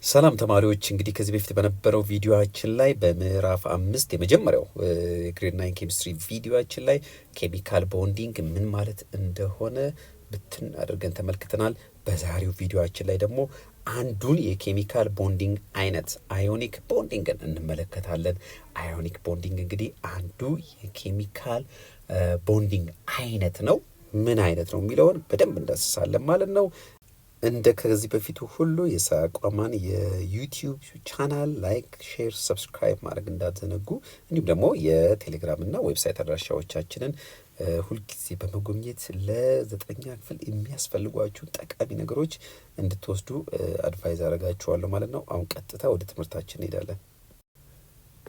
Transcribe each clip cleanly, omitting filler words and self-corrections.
ሰላም ተማሪዎች እንግዲህ ከዚህ በፊት በነበረው ቪዲዮአችን ላይ በምዕራፍ 5 የመጀመሪያው ግሬድ 9 ኬሚስትሪ ቪዲዮአችን ላይ ኬሚካል ቦንዲንግ ምን ማለት እንደሆነ ብትን አድርገን ተመልክተናል። በዛሬው ቪዲዮአችን ላይ ደግሞ አንዱን የኬሚካል ቦንዲንግ አይነት አዮኒክ ቦንዲንግን እንመለከታለን። አዮኒክ ቦንዲንግ እንግዲህ አንዱ የኬሚካል ቦንዲንግ አይነት ነው። ምን አይነት ነው የሚለውን በደንብ እንዳስሳለን ማለት ነው። እንደ ከዚህ በፊቱ ሁሉ የሳቋማን የዩቲዩብ ቻናል ላይክ፣ ሼር፣ ሰብስክራይብ ማድረግ እንዳትዘነጉ። እንዲሁም ደግሞ የቴሌግራም እና ዌብሳይት አድራሻዎቻችንን ሁልጊዜ በመጎብኘት ለ9ኛ ክፍል የሚያስፈልጓችሁን ጠቃሚ ነገሮች እንድትወስዱ አድቫይዝ አደርጋችኋለሁ ማለት ነው። አሁን ቀጥታ ወደ ትምህርታችን እንሄዳለን።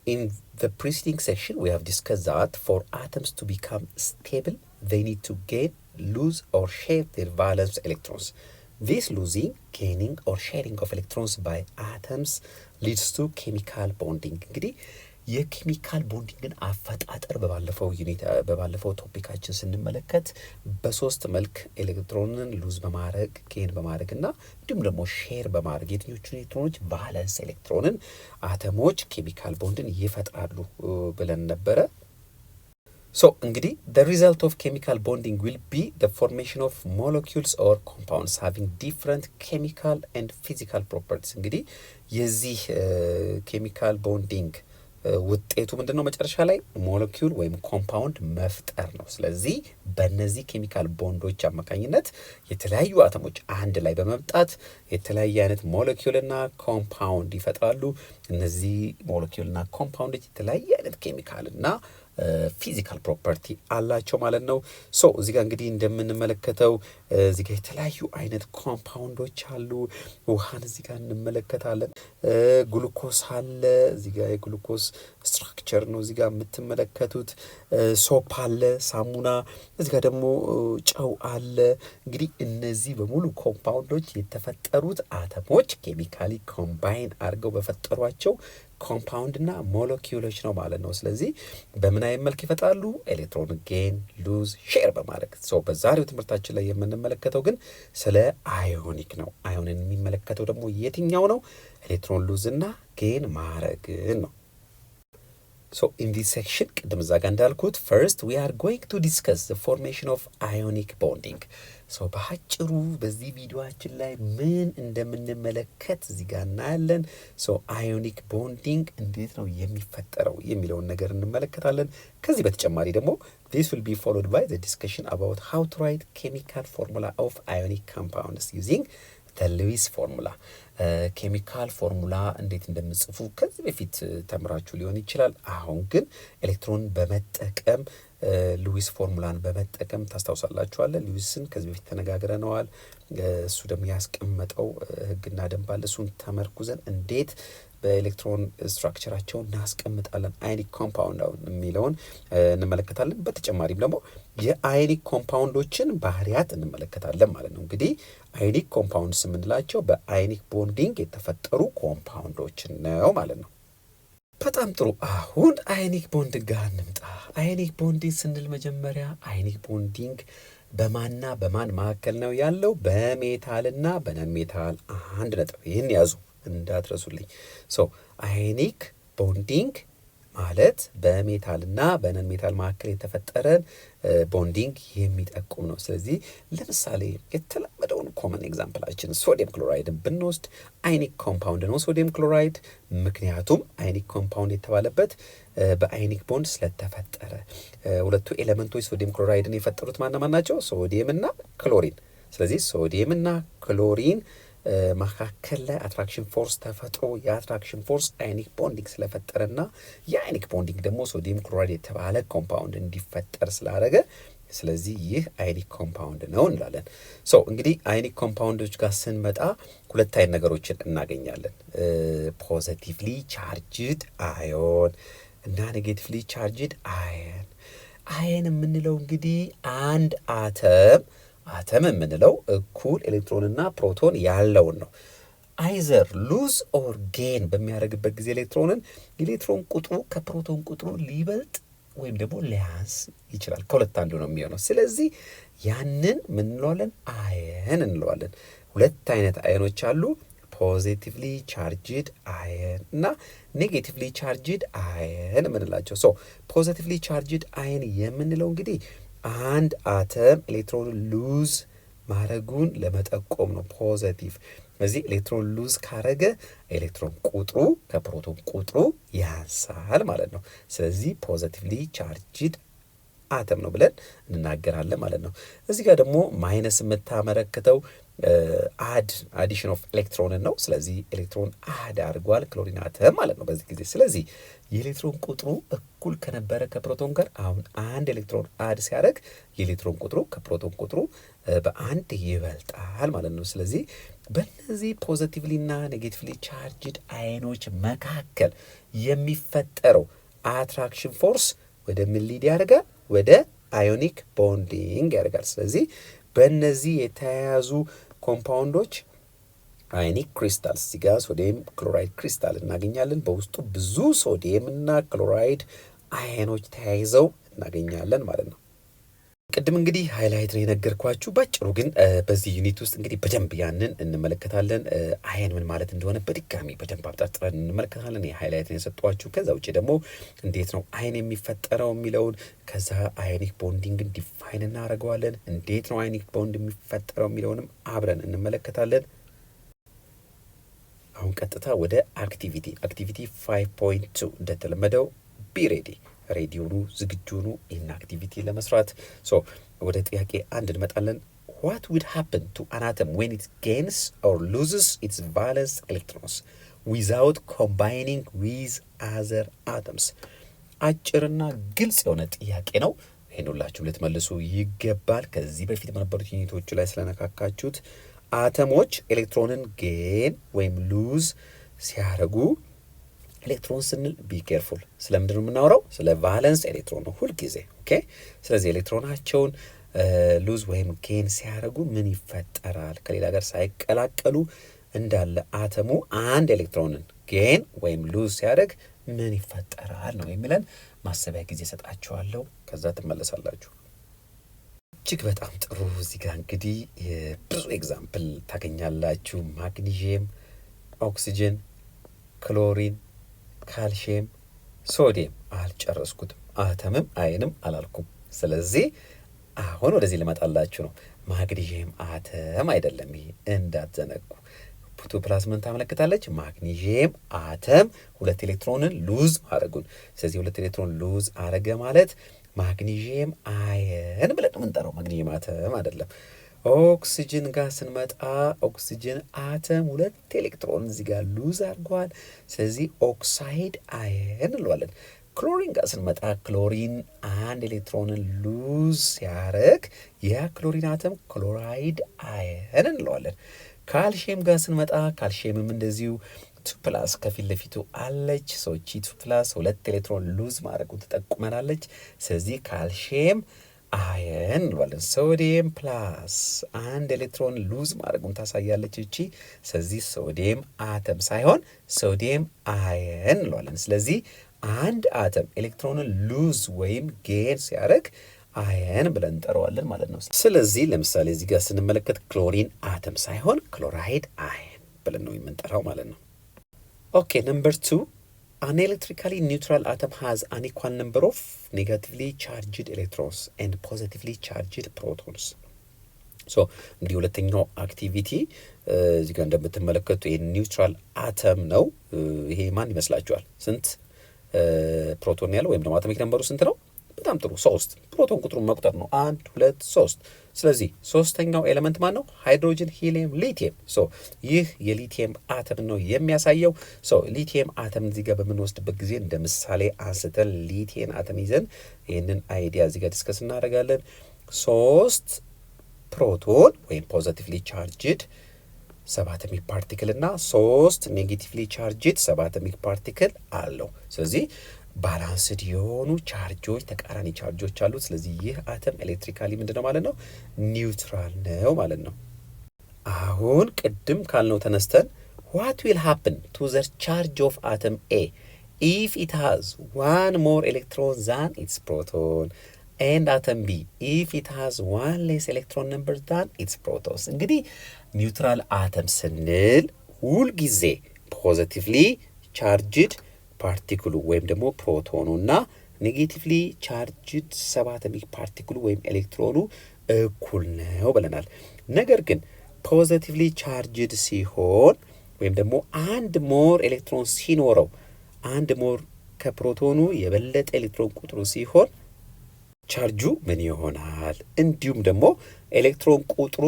In the preceding section, we have discussed that for atoms to become stable, they need to gain, lose or share their valence electrons. This losing, gaining or sharing of electrons by atoms leads to chemical bonding. እንግዲህ የኬሚካል ቦንዲንግን አፈጣጠር በባለፈው ቶፒካችን ስንመለከት በሶስት መልክ ኤሌክትሮንን ሉዝ በማድረግ ጌን በማድረግ እና እንዲሁም ደግሞ ሼር በማድረግ የትኞቹ ኤሌክትሮኖች ቫለንስ ኤሌክትሮንን አተሞች ኬሚካል ቦንድን ይፈጥራሉ ብለን ነበረ። So እንግዲህ the result of chemical bonding will be the formation of molecules or compounds having different chemical and physical properties. እንግዲህ የዚህ ኬሚካል ቦንዲንግ ውጤቱ ምንድን ነው? መጨረሻ ላይ ሞለኪውል ወይም ኮምፓውንድ መፍጠር ነው። ስለዚህ በእነዚህ ኬሚካል ቦንዶች አማካኝነት የተለያዩ አተሞች አንድ ላይ በመምጣት የተለያየ አይነት ሞለኪውልና ኮምፓውንድ ይፈጥራሉ። እነዚህ ሞለኪውልና ኮምፓውንዶች የተለያየ አይነት ኬሚካልና ፊዚካል ፕሮፐርቲ አላቸው ማለት ነው። ሶ እዚህ ጋር እንግዲህ እንደምንመለከተው እዚህ ጋር የተለያዩ አይነት ኮምፓውንዶች አሉ። ውሃን እዚህ ጋር እንመለከታለን። ግሉኮስ አለ። እዚህ ጋር የግሉኮስ ስትራክቸር ነው እዚህ ጋር የምትመለከቱት። ሶፕ አለ፣ ሳሙና። እዚህ ጋር ደግሞ ጨው አለ። እንግዲህ እነዚህ በሙሉ ኮምፓውንዶች የተፈጠሩት አተሞች ኬሚካሊ ኮምባይን አድርገው በፈጠሯቸው ኮምፓውንድ እና ሞለኪውሎች ነው ማለት ነው። ስለዚህ በምን አይነት መልክ ይፈጥራሉ? ኤሌክትሮን ጌን፣ ሉዝ፣ ሼር በማድረግ ሰው። በዛሬው ትምህርታችን ላይ የምንመለከተው ግን ስለ አዮኒክ ነው። አዮንን የሚመለከተው ደግሞ የትኛው ነው? ኤሌክትሮን ሉዝ እና ጌን ማድረግን ነው። So in this section ቅድም እዛ ጋር እንዳልኩት first we are going to discuss the formation of ionic bonding. So በአጭሩ በዚህ ቪዲዮአችን ላይ ምን እንደምንመለከት እዚህ ጋር እናያለን። So ionic bonding እንዴት ነው የሚፈጠረው የሚለውን ነገር እንመለከታለን። ከዚህ በተጨማሪ ደግሞ this will be followed by the discussion about how to write chemical formula of ionic compounds using the Lewis formula. ኬሚካል ፎርሙላ እንዴት እንደምጽፉ ከዚህ በፊት ተምራችሁ ሊሆን ይችላል። አሁን ግን ኤሌክትሮን በመጠቀም ሉዊስ ፎርሙላን በመጠቀም ታስታውሳላችኋል። ሉዊስን ከዚህ በፊት ተነጋግረነዋል። እሱ ደግሞ ያስቀመጠው ህግና ደንብ አለ። እሱን ተመርኩዘን እንዴት በኤሌክትሮን ስትራክቸራቸውን እናስቀምጣለን አዮኒክ ኮምፓውንድ የሚለውን እንመለከታለን። በተጨማሪም ደግሞ የአዮኒክ ኮምፓውንዶችን ባህሪያት እንመለከታለን ማለት ነው። እንግዲህ አዮኒክ ኮምፓውንድስ የምንላቸው በአዮኒክ ቦንዲንግ የተፈጠሩ ኮምፓውንዶችን ነው ማለት ነው። በጣም ጥሩ። አሁን አዮኒክ ቦንድ ጋር እንምጣ። አዮኒክ ቦንዲንግ ስንል መጀመሪያ አዮኒክ ቦንዲንግ በማንና በማን መካከል ነው ያለው? በሜታልና በነን ሜታል። አንድ ነጥብ ይህን ያዙ እንዳትረሱልኝ። ሶ አዮኒክ ቦንዲንግ ማለት በሜታልና በነን ሜታል መካከል የተፈጠረን ቦንዲንግ የሚጠቁም ነው። ስለዚህ ለምሳሌ የተለመደውን ኮመን ኤግዛምፕላችን ሶዲየም ክሎራይድን ብንወስድ አዮኒክ ኮምፓውንድ ነው ሶዲየም ክሎራይድ። ምክንያቱም አዮኒክ ኮምፓውንድ የተባለበት በአዮኒክ ቦንድ ስለተፈጠረ። ሁለቱ ኤሌመንቶች ሶዲየም ክሎራይድን የፈጠሩት ማን ናቸው? ሶዲየም እና ክሎሪን። ስለዚህ ሶዲየም እና ክሎሪን መካከል ላይ አትራክሽን ፎርስ ተፈጥሮ የአትራክሽን ፎርስ አዮኒክ ቦንዲንግ ስለፈጠረና የአዮኒክ ቦንዲንግ ደግሞ ሶዲየም ክሎራይድ የተባለ ኮምፓውንድ እንዲፈጠር ስላደረገ ስለዚህ ይህ አዮኒክ ኮምፓውንድ ነው እንላለን። ሶ እንግዲህ አዮኒክ ኮምፓውንዶች ጋር ስንመጣ ሁለት አይነት ነገሮችን እናገኛለን። ፖዚቲቭሊ ቻርጅድ አዮን እና ኔጌቲቭሊ ቻርጅድ አየን። አየን የምንለው እንግዲህ አንድ አተም የምንለው እኩል ኤሌክትሮንና ፕሮቶን ያለውን ነው። አይዘር ሉዝ ኦር ጌን በሚያደርግበት ጊዜ ኤሌክትሮን ቁጥሩ ከፕሮቶን ቁጥሩ ሊበልጥ ወይም ደግሞ ሊያንስ ይችላል። ከሁለት አንዱ ነው የሚሆነው። ስለዚህ ያንን ምን እንለዋለን? አየን እንለዋለን። ሁለት አይነት አየኖች አሉ። ፖዚቲቭሊ ቻርጅድ አየን እና ኔጌቲቭሊ ቻርጅድ አየን የምንላቸው። ሶ ፖዚቲቭሊ ቻርጅድ አየን የምንለው እንግዲህ አንድ አተም ኤሌክትሮን ሉዝ ማድረጉን ለመጠቆም ነው ፖዚቲቭ። ስለዚህ ኤሌክትሮን ሉዝ ካረገ ኤሌክትሮን ቁጥሩ ከፕሮቶን ቁጥሩ ያንሳል ማለት ነው። ስለዚህ ፖዚቲቭሊ ቻርጅድ አተም ነው ብለን እንናገራለን ማለት ነው። እዚህ ጋር ደግሞ ማይነስ የምታመለክተው አዲሽን ኦፍ ኤሌክትሮንን ነው። ስለዚህ ኤሌክትሮን አድ አድርጓል ክሎሪን አተም ማለት ነው በዚህ ጊዜ። ስለዚህ የኤሌክትሮን ቁጥሩ እኩል ከነበረ ከፕሮቶን ጋር አሁን አንድ ኤሌክትሮን አድ ሲያደርግ የኤሌክትሮን ቁጥሩ ከፕሮቶን ቁጥሩ በአንድ ይበልጣል ማለት ነው። ስለዚህ በእነዚህ ፖዚቲቭሊና ኔጌቲቭሊ ቻርጅድ አየኖች መካከል የሚፈጠረው አትራክሽን ፎርስ ወደ ምን ሊድ ያደርጋል? ወደ አዮኒክ ቦንዲንግ ያደርጋል። ስለዚህ በእነዚህ የተያያዙ ኮምፓውንዶች አዮኒክ ክሪስታል እዚህ ጋር ሶዲየም ክሎራይድ ክሪስታል እናገኛለን። በውስጡ ብዙ ሶዲየም እና ክሎራይድ አየኖች ተያይዘው እናገኛለን ማለት ነው። ቅድም እንግዲህ ሃይላይት ነው የነገርኳችሁ። ባጭሩ ግን በዚህ ዩኒት ውስጥ እንግዲህ በደንብ ያንን እንመለከታለን። አየን ምን ማለት እንደሆነ በድጋሚ በደንብ አብጣጥረን እንመለከታለን። የሃይላይት ነው የሰጧችሁ። ከዛ ውጭ ደግሞ እንዴት ነው አየን የሚፈጠረው የሚለውን፣ ከዛ አዮኒክ ቦንዲንግን ዲፋይን እናደርገዋለን። እንዴት ነው አዮኒክ ቦንድ የሚፈጠረው የሚለውንም አብረን እንመለከታለን። አሁን ቀጥታ ወደ አክቲቪቲ 5.2 እንደተለመደው ቢሬዲ ሬዲዮኑ ዝግጁኑ ይህን አክቲቪቲ ለመስራት። ወደ ጥያቄ አንድ እንመጣለን። What would happen to an atom when it gains or loses its valence electrons without combining with other atoms? አጭርና ግልጽ የሆነ ጥያቄ ነው። ይህን ሁላችሁም ልትመልሱ ይገባል። ከዚህ በፊት በነበሩት ዩኒቶቹ ላይ ስለነካካችሁት አተሞች ኤሌክትሮንን ጌን ወይም ሉዝ ሲያደርጉ ኤሌክትሮን ስንል ቢ ኬርፉል ስለምንድን ነው የምናወራው? ስለ ቫለንስ ኤሌክትሮን ነው ሁልጊዜ። ኦኬ። ስለዚህ ኤሌክትሮናቸውን ሉዝ ወይም ጌን ሲያደርጉ ምን ይፈጠራል? ከሌላ ጋር ሳይቀላቀሉ እንዳለ አተሙ አንድ ኤሌክትሮንን ጌን ወይም ሉዝ ሲያደርግ ምን ይፈጠራል ነው የሚለን። ማሰቢያ ጊዜ ሰጣችኋለሁ፣ ከዛ ትመለሳላችሁ። እጅግ በጣም ጥሩ። እዚህ ጋር እንግዲህ ብዙ ኤግዛምፕል ታገኛላችሁ። ማግኒዥየም፣ ኦክሲጅን፣ ክሎሪን፣ ካልሽየም፣ ሶዲየም አልጨረስኩትም። አተምም አይንም አላልኩም። ስለዚህ አሁን ወደዚህ ልመጣላችሁ ነው። ማግኒዥየም አተም አይደለም ይሄ እንዳትዘነጉ። ፑቱ ፕላስ ምን ታመለክታለች? ማግኒዥየም አተም ሁለት ኤሌክትሮንን ሉዝ ማድረጉን። ስለዚህ ሁለት ኤሌክትሮን ሉዝ አረገ ማለት ማግኒዥየም አየን ብለን ነው የምንጠራው። ማግኒዥየም አተም አይደለም። ኦክሲጅን ጋር ስንመጣ ኦክሲጅን አተም ሁለት ኤሌክትሮን እዚህ ጋር ሉዝ አድርጓል። ስለዚህ ኦክሳይድ አየን እንለዋለን። ክሎሪን ጋር ስንመጣ ክሎሪን አንድ ኤሌክትሮንን ሉዝ ሲያደርግ ያ ክሎሪን አተም ክሎራይድ አየን እንለዋለን። ካልሽየም ጋር ስንመጣ ካልሽየምም እንደዚሁ ቱ ፕላስ ከፊት ለፊቱ አለች። ሰዎች ቱ ፕላስ ሁለት ኤሌክትሮን ሉዝ ማድረጉን ትጠቁመናለች። ስለዚህ ካልሽየም አየን እንለዋለን። ሶዲየም ፕላስ አንድ ኤሌክትሮን ሉዝ ማድረጉን ታሳያለች እቺ። ስለዚህ ሶዲየም አተም ሳይሆን ሶዲየም አየን እንለዋለን። ስለዚህ አንድ አተም ኤሌክትሮንን ሉዝ ወይም ጌን ሲያደርግ አየን ብለን እንጠራዋለን ማለት ነው። ስለዚህ ለምሳሌ እዚህ ጋር ስንመለከት ክሎሪን አተም ሳይሆን ክሎራይድ አየን ብለን ነው የምንጠራው ማለት ነው። ኦኬ ነምበር 2 an electrically neutral atom has an equal number of negatively charged electrons and positively charged protons. እንግዲህ ሁለተኛው አክቲቪቲ እዚህ ጋር እንደምትመለከቱ ይሄ ኒውትራል አተም ነው። ይሄ ማን ይመስላችኋል? ስንት ፕሮቶን ያለው ወይም ደግሞ አቶሚክ ነምበሩ ስንት ነው? በጣም ጥሩ 3። ፕሮቶን ቁጥሩን መቁጠር ነው 1 2 3። ስለዚህ ሶስተኛው ኤሌመንት ማን ነው? ሃይድሮጅን፣ ሂሊየም፣ ሊቲየም። ይህ የሊቲየም አተም ነው የሚያሳየው። ሊቲየም አተም እዚህ ጋር በምንወስድበት ጊዜ እንደ ምሳሌ አንስተን ሊቲየም አተም ይዘን ይህንን አይዲያ እዚህ ጋር ዲስከስ እናደርጋለን። 3 ፕሮቶን ወይም ፖዚቲቭሊ ቻርጅድ ሰብ አቶሚክ ፓርቲክል እና 3 ኔጌቲቭሊ ቻርጅድ ሰብ አቶሚክ ፓርቲክል አለው። ስለዚህ ባላንስድ የሆኑ ቻርጆች ተቃራኒ ቻርጆች አሉት። ስለዚህ ይህ አተም ኤሌክትሪካሊ ምንድነው ማለት ነው? ኒውትራል ነው ማለት ነው። አሁን ቅድም ካልነው ተነስተን what will happen to the charge of atom A if it has one more electron than its proton and atom B if it has one less electron number than its protons? እንግዲህ ኒውትራል አተም ስንል ሁል ጊዜ ፖዚቲቭሊ ቻርጅድ ፓርቲክሉ ወይም ደግሞ ፕሮቶኑና ኔጌቲቭሊ ቻርጅድ ሰብ አቶሚክ ፓርቲክሉ ወይም ኤሌክትሮኑ እኩል ነው ብለናል። ነገር ግን ፖዚቲቭሊ ቻርጅድ ሲሆን ወይም ደግሞ አንድ ሞር ኤሌክትሮን ሲኖረው አንድ ሞር ከፕሮቶኑ የበለጠ ኤሌክትሮን ቁጥሩ ሲሆን ቻርጁ ምን ይሆናል? እንዲሁም ደግሞ ኤሌክትሮን ቁጥሩ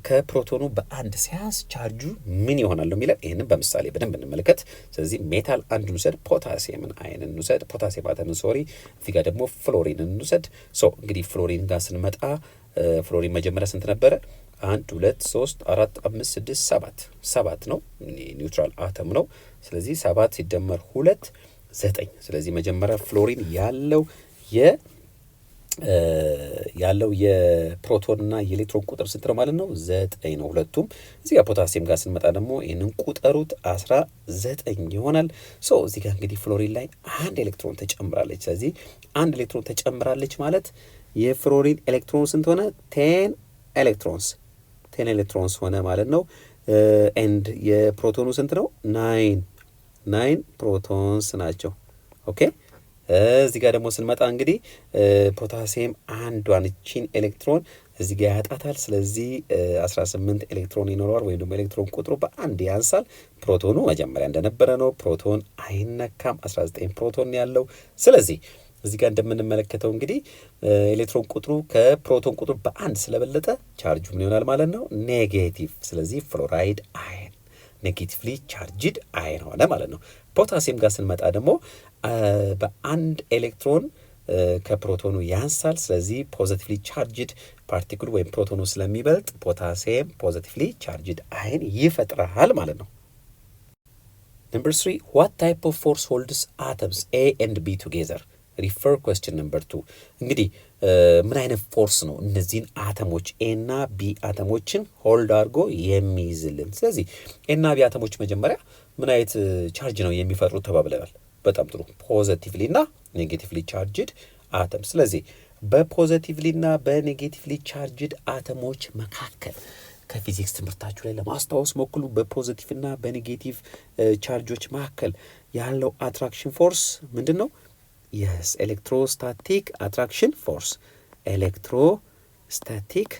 ከፕሮቶኑ በአንድ ሲያንስ ቻርጁ ምን ይሆናል ነው የሚለው። ይህንን በምሳሌ በደንብ እንመልከት። ስለዚህ ሜታል አንዱን ውሰድ፣ ፖታሲየምን አይን እንውሰድ፣ ፖታሲየም አተምን ሶሪ። እዚህ ጋር ደግሞ ፍሎሪን እንውሰድ። እንግዲህ ፍሎሪን ጋር ስንመጣ ፍሎሪን መጀመሪያ ስንት ነበረ? 1 2 3 4 5 6 7 ነው። ኒውትራል አተም ነው። ስለዚህ 7 ሲደመር 2 9። ስለዚህ መጀመሪያ ፍሎሪን ያለው የፕሮቶንና የኤሌክትሮን ቁጥር ስንት ነው ማለት ነው? 9 ነው ሁለቱም። እዚህ ጋር ፖታሲየም ጋር ስንመጣ ደግሞ ይህንን ቁጠሩት 19 ይሆናል። እዚህ ጋር እንግዲህ ፍሎሪን ላይ አንድ ኤሌክትሮን ተጨምራለች። ስለዚህ አንድ ኤሌክትሮን ተጨምራለች ማለት የፍሎሪን ኤሌክትሮን ስንት ሆነ? 10 ኤሌክትሮንስ ሆነ ማለት ነው። ኤንድ የፕሮቶኑ ስንት ነው? 9 ፕሮቶንስ ናቸው። ኦኬ እዚህ ጋር ደግሞ ስንመጣ እንግዲህ ፖታሲየም አንዷን እቺን ኤሌክትሮን እዚህ ጋር ያጣታል። ስለዚህ 18 ኤሌክትሮን ይኖረዋል ወይም ደግሞ ኤሌክትሮን ቁጥሩ በአንድ ያንሳል። ፕሮቶኑ መጀመሪያ እንደነበረ ነው። ፕሮቶን አይነካም። 19 ፕሮቶን ያለው። ስለዚህ እዚህ ጋር እንደምንመለከተው እንግዲህ ኤሌክትሮን ቁጥሩ ከፕሮቶን ቁጥሩ በአንድ ስለበለጠ ቻርጁ ምን ይሆናል ማለት ነው? ኔጌቲቭ። ስለዚህ ፍሎራይድ አይን ኔጌቲቭሊ ቻርጅድ አይን ሆነ ማለት ነው። ፖታሲየም ጋር ስንመጣ ደግሞ በአንድ ኤሌክትሮን ከፕሮቶኑ ያንሳል። ስለዚህ ፖዚቲቭሊ ቻርጅድ ፓርቲክል ወይም ፕሮቶኑ ስለሚበልጥ ፖታሲየም ፖዚቲቭሊ ቻርጅድ አይን ይፈጥራል ማለት ነው። Number 3, what type of force holds atoms A and B together? ሪፈር question number 2። እንግዲህ ምን አይነት ፎርስ ነው እነዚህን አተሞች ኤ እና ቢ አተሞችን ሆልድ አድርጎ የሚይዝልን? ስለዚህ ኤ እና ቢ አተሞች መጀመሪያ ምን አይነት ቻርጅ ነው የሚፈጥሩት ተባብለናል። በጣም ጥሩ፣ ፖዚቲቭሊ እና ኔጌቲቭሊ ቻርጅድ አተም። ስለዚህ በፖዚቲቭሊ እና በኔጌቲቭሊ ቻርጅድ አተሞች መካከል ከፊዚክስ ትምህርታችሁ ላይ ለማስታወስ ሞክሉ። በፖዚቲቭ እና በኔጌቲቭ ቻርጆች መካከል ያለው አትራክሽን ፎርስ ምንድን ነው? የስ ኤሌክትሮስታቲክ አትራክሽን ፎርስ። ኤሌክትሮስታቲክ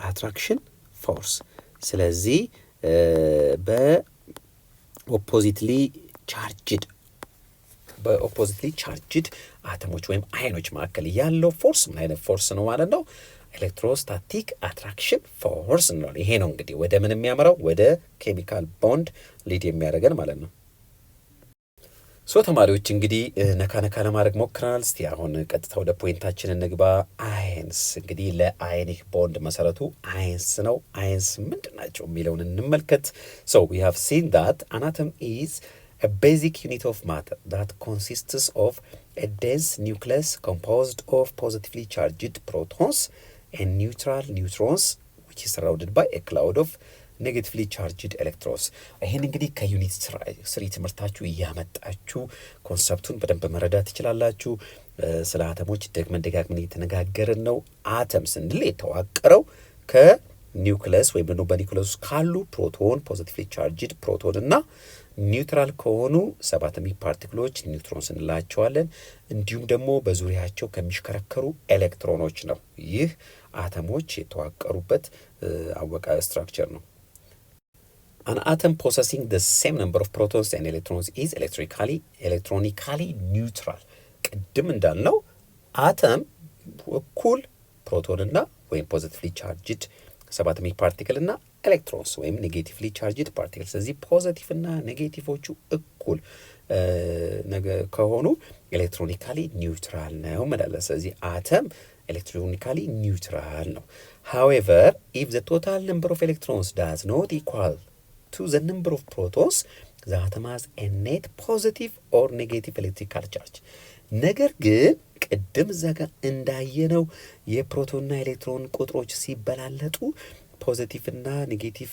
አትራክሽን ፎርስ። ስለዚህ በኦፖዚትሊ ቻርጅድ አተሞች ወይም አይኖች መካከል ያለው ፎርስ ምን አይነት ፎርስ ነው ማለት ነው? ኤሌክትሮስታቲክ አትራክሽን ፎርስ ነው። ይሄ ነው እንግዲህ ወደ ምን የሚያመራው? ወደ ኬሚካል ቦንድ ሊድ የሚያደርገን ማለት ነው። ተማሪዎች እንግዲህ ነካ ለማድረግ ሞክረናል። እስቲ አሁን ቀጥታ ወደ ፖይንታችን እንግባ። አይንስ እንግዲህ ለአይኒክ ቦንድ መሰረቱ አይንስ ነው። አይንስ ምንድን ናቸው የሚለውን እንመልከት። we have seen that an atom is a basic unit of matter that consists of a dense nucleus composed of positively charged protons and neutral neutrons which is surrounded by a cloud of ኔጌቲቭሊ ቻርጅድ ኤሌክትሮንስ። ይህን እንግዲህ ከዩኒት 3 ትምህርታችሁ እያመጣችሁ ኮንሰፕቱን በደንብ መረዳት ትችላላችሁ። ስለ አተሞች ደጋግመን እየተነጋገርን ነው። አተም ስንል የተዋቀረው ከኒውክለስ ወይም ደግሞ በኒውክለስ ካሉ ፕሮቶን ፖዚቲቭሊ ቻርጅድ ፕሮቶን እና ኒውትራል ከሆኑ ሰብ አቶሚክ ፓርቲክሎች ኒውትሮንስ እንላቸዋለን። እንዲሁም ደግሞ በዙሪያቸው ከሚሽከረከሩ ኤሌክትሮኖች ነው። ይህ አተሞች የተዋቀሩበት አወቃቀር ስትራክቸር ነው። An atom possessing the same number of protons and electrons is electronically neutral። ቅድም እንዳልነው አተም እኩል ፕሮቶንና ወይም ፖዚቲቭሊ ቻርጅድ ሰብ አቶሚክ ፓርቲክል እና ኤሌክትሮንስ ወይም ኔጌቲቭሊ ቻርጅድ ፓርቲክል። ስለዚህ ፖዚቲቭ እና ኔጌቲቮቹ እኩል ከሆኑ ኤሌክትሮኒካሊ ኒውትራል ነው ማለት። ስለዚህ አተም ኤሌክትሮኒካሊ ኒውትራል ነው። However, if the total number of electrons does not equal to the number of protons, the atom has a net positive or negative electrical charge። ነገር ግን ቅድም ዘጋ እንዳየነው የፕሮቶንና ኤሌክትሮን ቁጥሮች ሲበላለጡ ፖዚቲቭ እና ኔጌቲቭ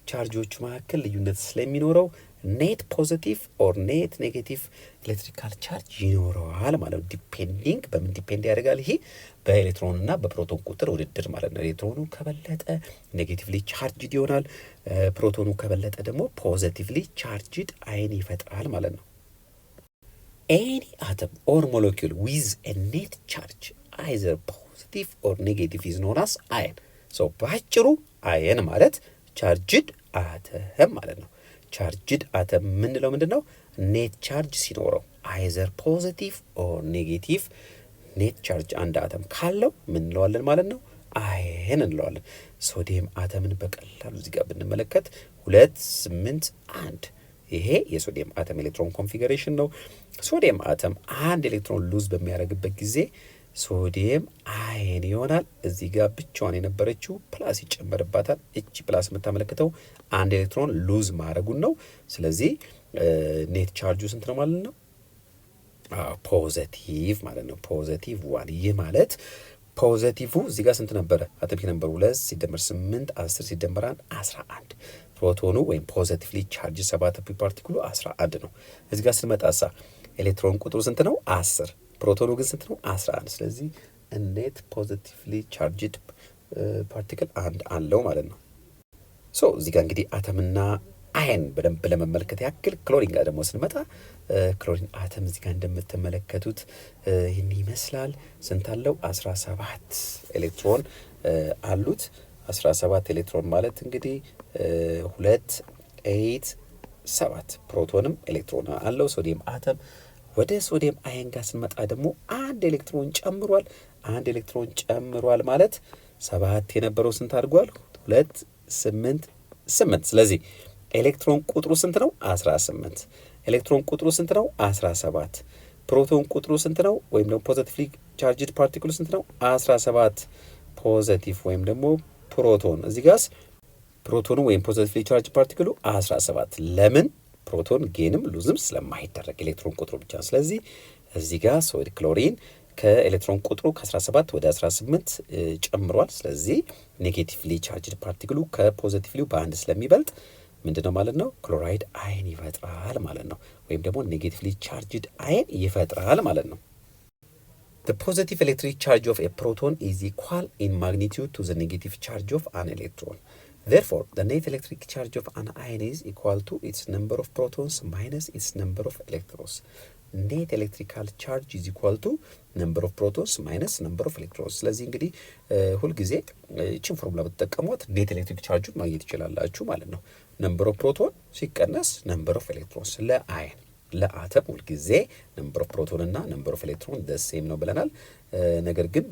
ቻርጆቹ መካከል ልዩነት ስለሚኖረው ኔት ፖዚቲቭ ኦር ኔት ኔጌቲቭ ኤሌክትሪካል ቻርጅ ይኖረዋል ማለት ነው። ዲፔንዲንግ በምን ዲፔንድ ያደርጋል? ይሄ በኤሌክትሮንና በፕሮቶን ቁጥር ውድድር ማለት ነው። ኤሌክትሮኑ ከበለጠ ኔጌቲቭሊ ቻርጅድ ይሆናል። ፕሮቶኑ ከበለጠ ደግሞ ፖዚቲቭሊ ቻርጅድ አየን ይፈጥራል ማለት ነው። ኤኒ አተም ኦር ሞለኪውል ዊዝ ኤ ኔት ቻርጅ አይዘር ፖዚቲቭ ኦር ኔጌቲቭ ኢዝ ኖን አስ አየን። ሶ በአጭሩ አየን ማለት ቻርጅድ አተም ማለት ነው። ቻርጅድ አተም የምንለው ምንድን ነው? ኔት ቻርጅ ሲኖረው አይዘር ፖዚቲቭ ኦር ኔጌቲቭ ኔት ቻርጅ አንድ አተም ካለው ምን እንለዋለን ማለት ነው? አየን እንለዋለን። ሶዲየም አተምን በቀላሉ እዚህ ጋር ብንመለከት 281 ይሄ የሶዲየም አተም ኤሌክትሮን ኮንፊገሬሽን ነው። ሶዲየም አተም አንድ ኤሌክትሮን ሉዝ በሚያደርግበት ጊዜ ሶዲየም አየን ይሆናል። እዚህ ጋር ብቻዋን የነበረችው ፕላስ ይጨመርባታል። እቺ ፕላስ የምታመለክተው አንድ ኤሌክትሮን ሉዝ ማድረጉን ነው። ስለዚህ ኔት ቻርጁ ስንት ነው ማለት ነው? ፖዘቲቭ ማለት ነው። ፖዘቲቭ 1። ይህ ማለት ፖዘቲቭ እዚህ ጋር ስንት ነበረ? አቶሚክ ነምበር 2 ሲደመር 8 10 ሲደመር 1 11። ፕሮቶኑ ወይም ፖዘቲቭሊ ቻርጅ 7 ፓርቲክሉ 11 ነው። እዚህ ጋር ስንመጣሳ ኤሌክትሮን ቁጥሩ ስንት ነው? 10። ፕሮቶኑ ግን ስንት ነው? 11። ስለዚህ ኔት ፖዚቲቭሊ ቻርጅድ ፓርቲክል አንድ አለው ማለት ነው። ሶ እዚህ ጋር እንግዲህ አተምና አየን በደንብ ለመመልከት ያክል ክሎሪን ጋር ደግሞ ስንመጣ ክሎሪን አተም እዚህ ጋር እንደምትመለከቱት ይህን ይመስላል። ስንት አለው? 17 ኤሌክትሮን አሉት። 17 ኤሌክትሮን ማለት እንግዲህ 2 8 7 ፕሮቶንም ኤሌክትሮን አለው ሶዲየም አተም። ወደ ሶዲየም አየን ጋር ስንመጣ ደግሞ አንድ ኤሌክትሮን ጨምሯል። አንድ ኤሌክትሮን ጨምሯል ማለት 7 የነበረው ስንት አድርጓል? 2 8 8። ስለዚህ ኤሌክትሮን ቁጥሩ ስንት ነው? 18። ኤሌክትሮን ቁጥሩ ስንት ነው? 17። ፕሮቶን ቁጥሩ ስንት ነው? ወይም ደግሞ ፖዚቲቭሊ ቻርጅድ ፓርቲክሉ ስንት ነው? 17 ፖዚቲቭ ወይም ደግሞ ፕሮቶን። እዚህ ጋርስ ፕሮቶኑ ወይም ፖዚቲቭሊ ቻርጅድ ፓርቲክሉ 17። ለምን? ፕሮቶን ጌንም ሉዝም ስለማይደረግ ኤሌክትሮን ቁጥሩ ብቻ። ስለዚህ እዚህ ጋር ሶዲ ክሎሪን ከኤሌክትሮን ቁጥሩ ከ17 ወደ 18 ጨምሯል። ስለዚህ ኔጌቲቭሊ ቻርጅድ ፓርቲክሉ ከፖዚቲቭሊው በአንድ ስለሚበልጥ ምንድነው ማለት ነው? ክሎራይድ አየን ይፈጥራል ማለት ነው። ወይም ደግሞ ኔጌቲቭሊ ቻርጅድ አየን ይፈጥራል ማለት ነው። The positive electric charge of a proton is equal in magnitude to the negative charge of an electron. Therefore, the net electric charge of an ion is equal to its number of protons minus its number of electrons. Net electrical charge is equal to number of protons minus number of electrons. ስለዚህ እንግዲህ ሁልጊዜ እቺን ፎርሙላ ብትጠቀሟት ኔት ኤሌክትሪክ ቻርጁን ማግኘት ይችላላችሁ ማለት ነው። ነምበር ኦፍ ፕሮቶን ሲቀነስ ነምበር ኦፍ ኤሌክትሮንስ። ለአየን ለአተም ሁልጊዜ ነምበር ኦፍ ፕሮቶን እና ነምበር ኦፍ ኤሌክትሮን ደሴም ነው ብለናል። ነገር ግን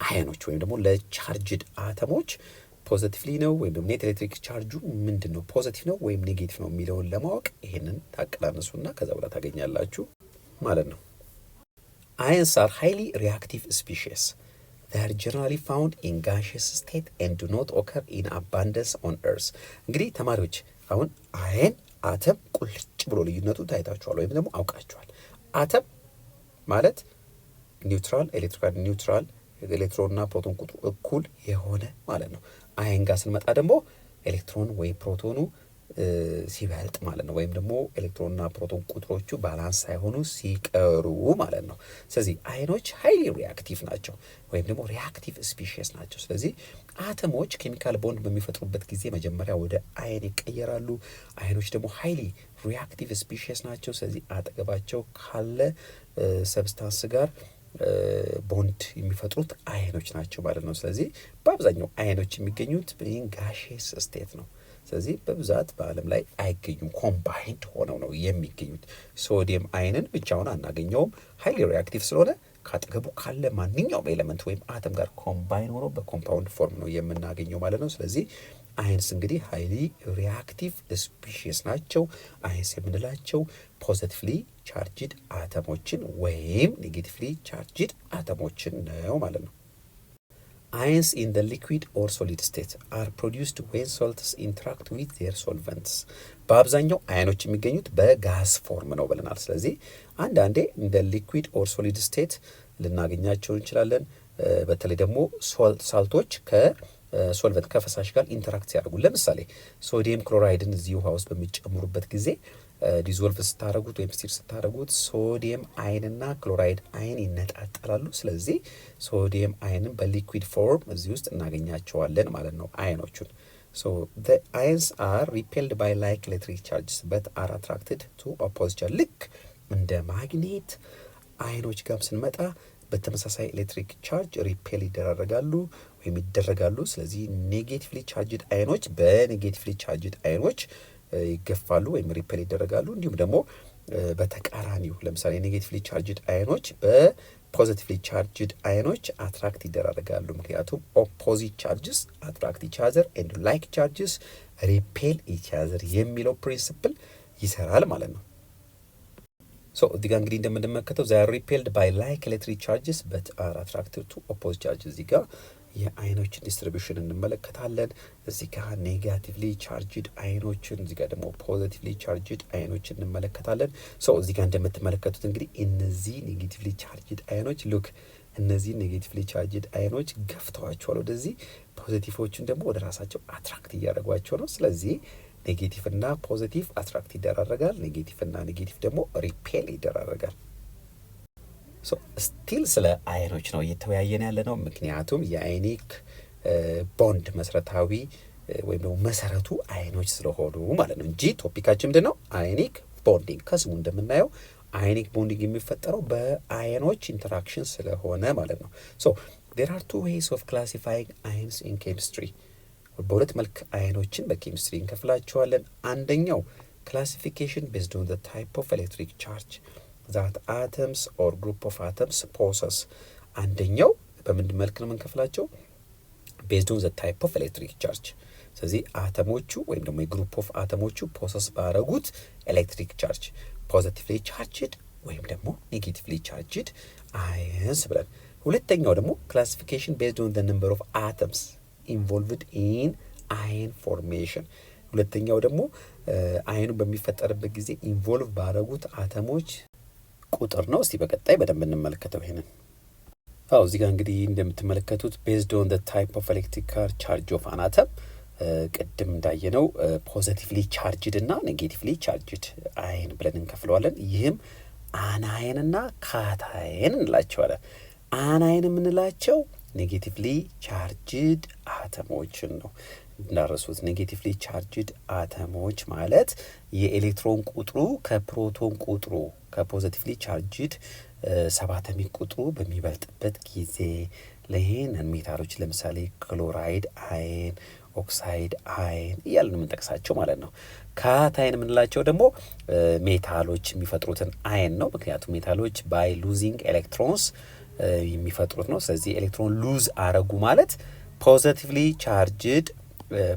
አየኖች ወይም ደግሞ ለቻርጅድ አተሞች ፖዚቲቭሊ ነው ወይም ደግሞ ኔት ኤሌክትሪክ ቻርጁ ምንድን ነው? ፖዚቲቭ ነው ወይም ኔጌቲቭ ነው የሚለውን ለማወቅ ይሄንን ታቀላንሱና ከዛ በኋላ ታገኛላችሁ ማለት ነው። አየንስ አር ሃይሊ ሪአክቲቭ ስፒሺስ. They are generally found in gaseous state and do not occur in abundance on earth. እንግዲህ ተማሪዎች አሁን አየን አተም ቁልጭ ብሎ ልዩነቱ ታይታችኋል ወይም ደግሞ አውቃችኋል። አተም ማለት ኒውትራል ኤሌክትሪካል ኒውትራል ኤሌክትሮንና ፕሮቶን ቁጥሩ እኩል የሆነ ማለት ነው። አየን ጋር ስንመጣ ደግሞ ኤሌክትሮን ወይ ፕሮቶኑ ሲበልጥ ማለት ነው። ወይም ደግሞ ኤሌክትሮንና ፕሮቶን ቁጥሮቹ ባላንስ ሳይሆኑ ሲቀሩ ማለት ነው። ስለዚህ አየኖች ሃይሊ ሪአክቲቭ ናቸው ወይም ደግሞ ሪአክቲቭ ስፒሺስ ናቸው። ስለዚህ አተሞች ኬሚካል ቦንድ በሚፈጥሩበት ጊዜ መጀመሪያ ወደ አየን ይቀየራሉ። አየኖች ደግሞ ሃይሊ ሪአክቲቭ ስፒሺስ ናቸው። ስለዚህ አጠገባቸው ካለ ሰብስታንስ ጋር ቦንድ የሚፈጥሩት አየኖች ናቸው ማለት ነው። ስለዚህ በአብዛኛው አየኖች የሚገኙት ጋሼስ ስቴት ነው። ስለዚህ በብዛት በዓለም ላይ አይገኙም፣ ኮምባይንድ ሆነው ነው የሚገኙት። ሶዲየም አየንን ብቻውን አናገኘውም፣ ሃይሊ ሪአክቲቭ ስለሆነ ካጠገቡ ካለ ማንኛውም ኤሌመንት ወይም አተም ጋር ኮምባይን ሆኖ በኮምፓውንድ ፎርም ነው የምናገኘው ማለት ነው። ስለዚህ አየንስ እንግዲህ ሃይሊ ሪአክቲቭ ስፒሺስ ናቸው። አየንስ የምንላቸው ፖዚቲቭሊ ቻርጅድ አተሞችን ወይም ኔጌቲቭሊ ቻርጅድ አተሞችን ነው ማለት ነው። Ions in the liquid or solid state are produced when salts interact with their solvents. በአብዛኛው አየኖች የሚገኙት በጋዝ ፎርም ነው ብለናል። ስለዚህ አንዳንዴ እንደ ሊኩዊድ ኦር ሶሊድ ስቴት ልናገኛቸው እንችላለን። በተለይ ደግሞ ሳልቶች ከሶልቨንት ከፈሳሽ ጋር ኢንተራክት ሲያደርጉ ለምሳሌ ሶዲየም ክሎራይድን እዚህ ውሃ ውስጥ በሚጨምሩበት ጊዜ ዲዞልቭ ስታደርጉት ወይም ስቲር ስታደርጉት ሶዲየም አይንና ክሎራይድ አይን ይነጣጠላሉ። ስለዚህ ሶዲየም አይንን በሊኩዊድ ፎርም እዚህ ውስጥ እናገኛቸዋለን ማለት ነው አይኖቹን። So the ions are repelled by like electric charges but are attracted to opposite charge። ልክ እንደ ማግኔት አይኖች ጋር ስንመጣ በተመሳሳይ ኤሌክትሪክ ቻርጅ ሪፔል ይደረጋሉ ወይም ይደረጋሉ። ስለዚህ ኔጌቲቭሊ ቻርጅድ አይኖች በኔጌቲቭሊ ቻርጅድ አይኖች ይገፋሉ ወይም ሪፔል ይደረጋሉ። እንዲሁም ደግሞ በተቃራኒው ለምሳሌ ኔጌቲቭሊ ቻርጅድ አይኖች በፖዚቲቭሊ ቻርጅድ አይኖች አትራክት ይደረጋሉ። ምክንያቱም ኦፖዚት ቻርጅስ አትራክት ኢች አዘር ኤንድ ላይክ ቻርጅስ ሪፔል ኢች አዘር የሚለው ፕሪንሲፕል ይሰራል ማለት ነው። ሶ እዚህ ጋር እንግዲህ እንደምንመለከተው they are repelled by like electric charges but are attracted to opposite charges። እዚህ ጋር የአይኖችን ዲስትሪቢዩሽን እንመለከታለን። እዚህ ጋር ኔጋቲቭሊ ቻርጅድ አይኖችን፣ እዚህ ጋር ደግሞ ፖዚቲቭሊ ቻርጅድ አይኖችን እንመለከታለን። ሶ እዚህ ጋር እንደምትመለከቱት እንግዲህ እነዚህ ኔጌቲቭሊ ቻርጅድ አይኖች ሉክ እነዚህ ኔጌቲቭሊ ቻርጅድ አይኖች ገፍተዋቸዋል ወደዚህ፣ ፖዚቲቮችን ደግሞ ወደ ራሳቸው አትራክት እያደረጓቸው ነው። ስለዚህ ኔጌቲቭ እና ፖዚቲቭ አትራክት ይደራረጋል፣ ኔጌቲቭ እና ኔጌቲቭ ደግሞ ሪፔል ይደራረጋል። ሶ ስቲል ስለ አየኖች ነው እየተወያየን ያለ ነው። ምክንያቱም የአይኒክ ቦንድ መሰረታዊ ወይም ደግሞ መሰረቱ አየኖች ስለሆኑ ማለት ነው እንጂ ቶፒካችን ምንድን ነው? አየኒክ ቦንዲንግ። ከስሙ እንደምናየው አየኒክ ቦንዲንግ የሚፈጠረው በአየኖች ኢንተራክሽን ስለሆነ ማለት ነው። ሶ there are two ways of classifying ions in chemistry። በሁለት መልክ አየኖችን በኬሚስትሪ እንከፍላቸዋለን። አንደኛው ክላሲፊኬሽን ቤዝድ ኦን ዘ ታይፕ ኦፍ ኤሌክትሪክ ቻርጅ ዛት አተምስ ኦር ግሩፕ ኦፍ አተምስ ፖሰስ። አንደኛው በምን መልክ ነው የምንከፍላቸው? ቤዝድ ኦን ዘ ታይፕ ኦፍ ኤሌክትሪክ ቻርጅ። ስለዚህ አተሞቹ ወይም ደግሞ የግሩፕ ኦፍ አተሞቹ ፖሰስ ባረጉት ኤሌክትሪክ ቻርጅ ፖዚቲቭሊ ቻርጅድ ወይም ደግሞ ኔጌቲቭሊ ቻርጅድ አየንስ ብለን። ሁለተኛው ደግሞ ክላሲፊኬሽን ቤዝድ ኦን ዘ ነምበር ኦፍ አተምስ ኢንቮልቭድ ኢን አየን ፎርሜሽን። ሁለተኛው ደግሞ አየኑ በሚፈጠርበት ጊዜ ኢንቮልቭ ባረጉት አተሞች ቁጥር ነው። እስቲ በቀጣይ በደንብ እንመለከተው ይሄንን። እዚህ ጋር እንግዲህ እንደምትመለከቱት ቤዝድ ኦን ዘ ታይፕ ኦፍ ኤሌክትሪካል ቻርጅ ኦፍ አን አተም ቅድም እንዳየነው ፖዚቲቭሊ ቻርጅድ እና ኔጌቲቭሊ ቻርጅድ አየን ብለን እንከፍለዋለን። ይህም አናየን እና ካታየን እንላቸዋለን። አናየን የምንላቸው ኔጌቲቭሊ ቻርጅድ አተሞችን ነው። እንዳረሱት ኔጌቲቭሊ ቻርጅድ አተሞች ማለት የኤሌክትሮን ቁጥሩ ከፕሮቶን ቁጥሩ ከፖዚቲቭሊ ቻርጅድ ሰባተሚክ ቁጥሩ በሚበልጥበት ጊዜ ለይህንን ሜታሎች ለምሳሌ ክሎራይድ አየን፣ ኦክሳይድ አየን እያልን የምንጠቅሳቸው ማለት ነው። ካታየን የምንላቸው ደግሞ ሜታሎች የሚፈጥሩትን አየን ነው። ምክንያቱም ሜታሎች ባይ ሉዚንግ ኤሌክትሮንስ የሚፈጥሩት ነው። ስለዚህ ኤሌክትሮን ሉዝ አረጉ ማለት ፖዚቲቭሊ ቻርጅድ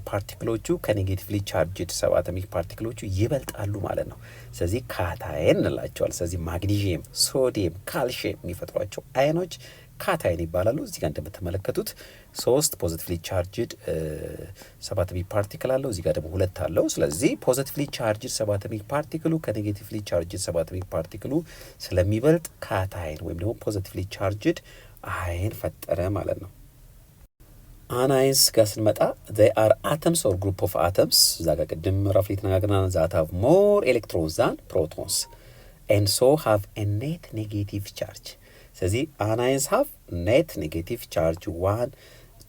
ፓርቲክሎቹ ከኔጌቲቭሊ ቻርጅድ ሰብ አቶሚክ ፓርቲክሎቹ ይበልጣሉ ማለት ነው። ስለዚህ ካታየን እንላቸዋል። ስለዚህ ማግኒዥየም፣ ሶዲየም፣ ካልሽየም የሚፈጥሯቸው አየኖች ካታየን ይባላሉ። እዚህ ጋር እንደምትመለከቱት 3 ፖዚቲቭሊ ቻርጅድ ሰብ አቶሚክ ፓርቲክል አለው። እዚህ ጋር ደግሞ 2 አለው። ስለዚህ ፖዚቲቭሊ ቻርጅድ ሰብ አቶሚክ ፓርቲክሉ ከኔጌቲቭሊ ቻርጅድ ሰብ አቶሚክ ፓርቲክሉ ስለሚበልጥ ካታየን ወይም ደግሞ ፖዚቲቭሊ ቻርጅድ አየን ፈጠረ ማለት ነው። አናይንስ ጋር ስንመጣ they are atoms or group of atoms እዛ ጋር ቅድም ራፍሊ ተነጋግረናል that have more electrons than protons and so have a net negative charge። ስለዚህ አናይንስ have net negative charge 1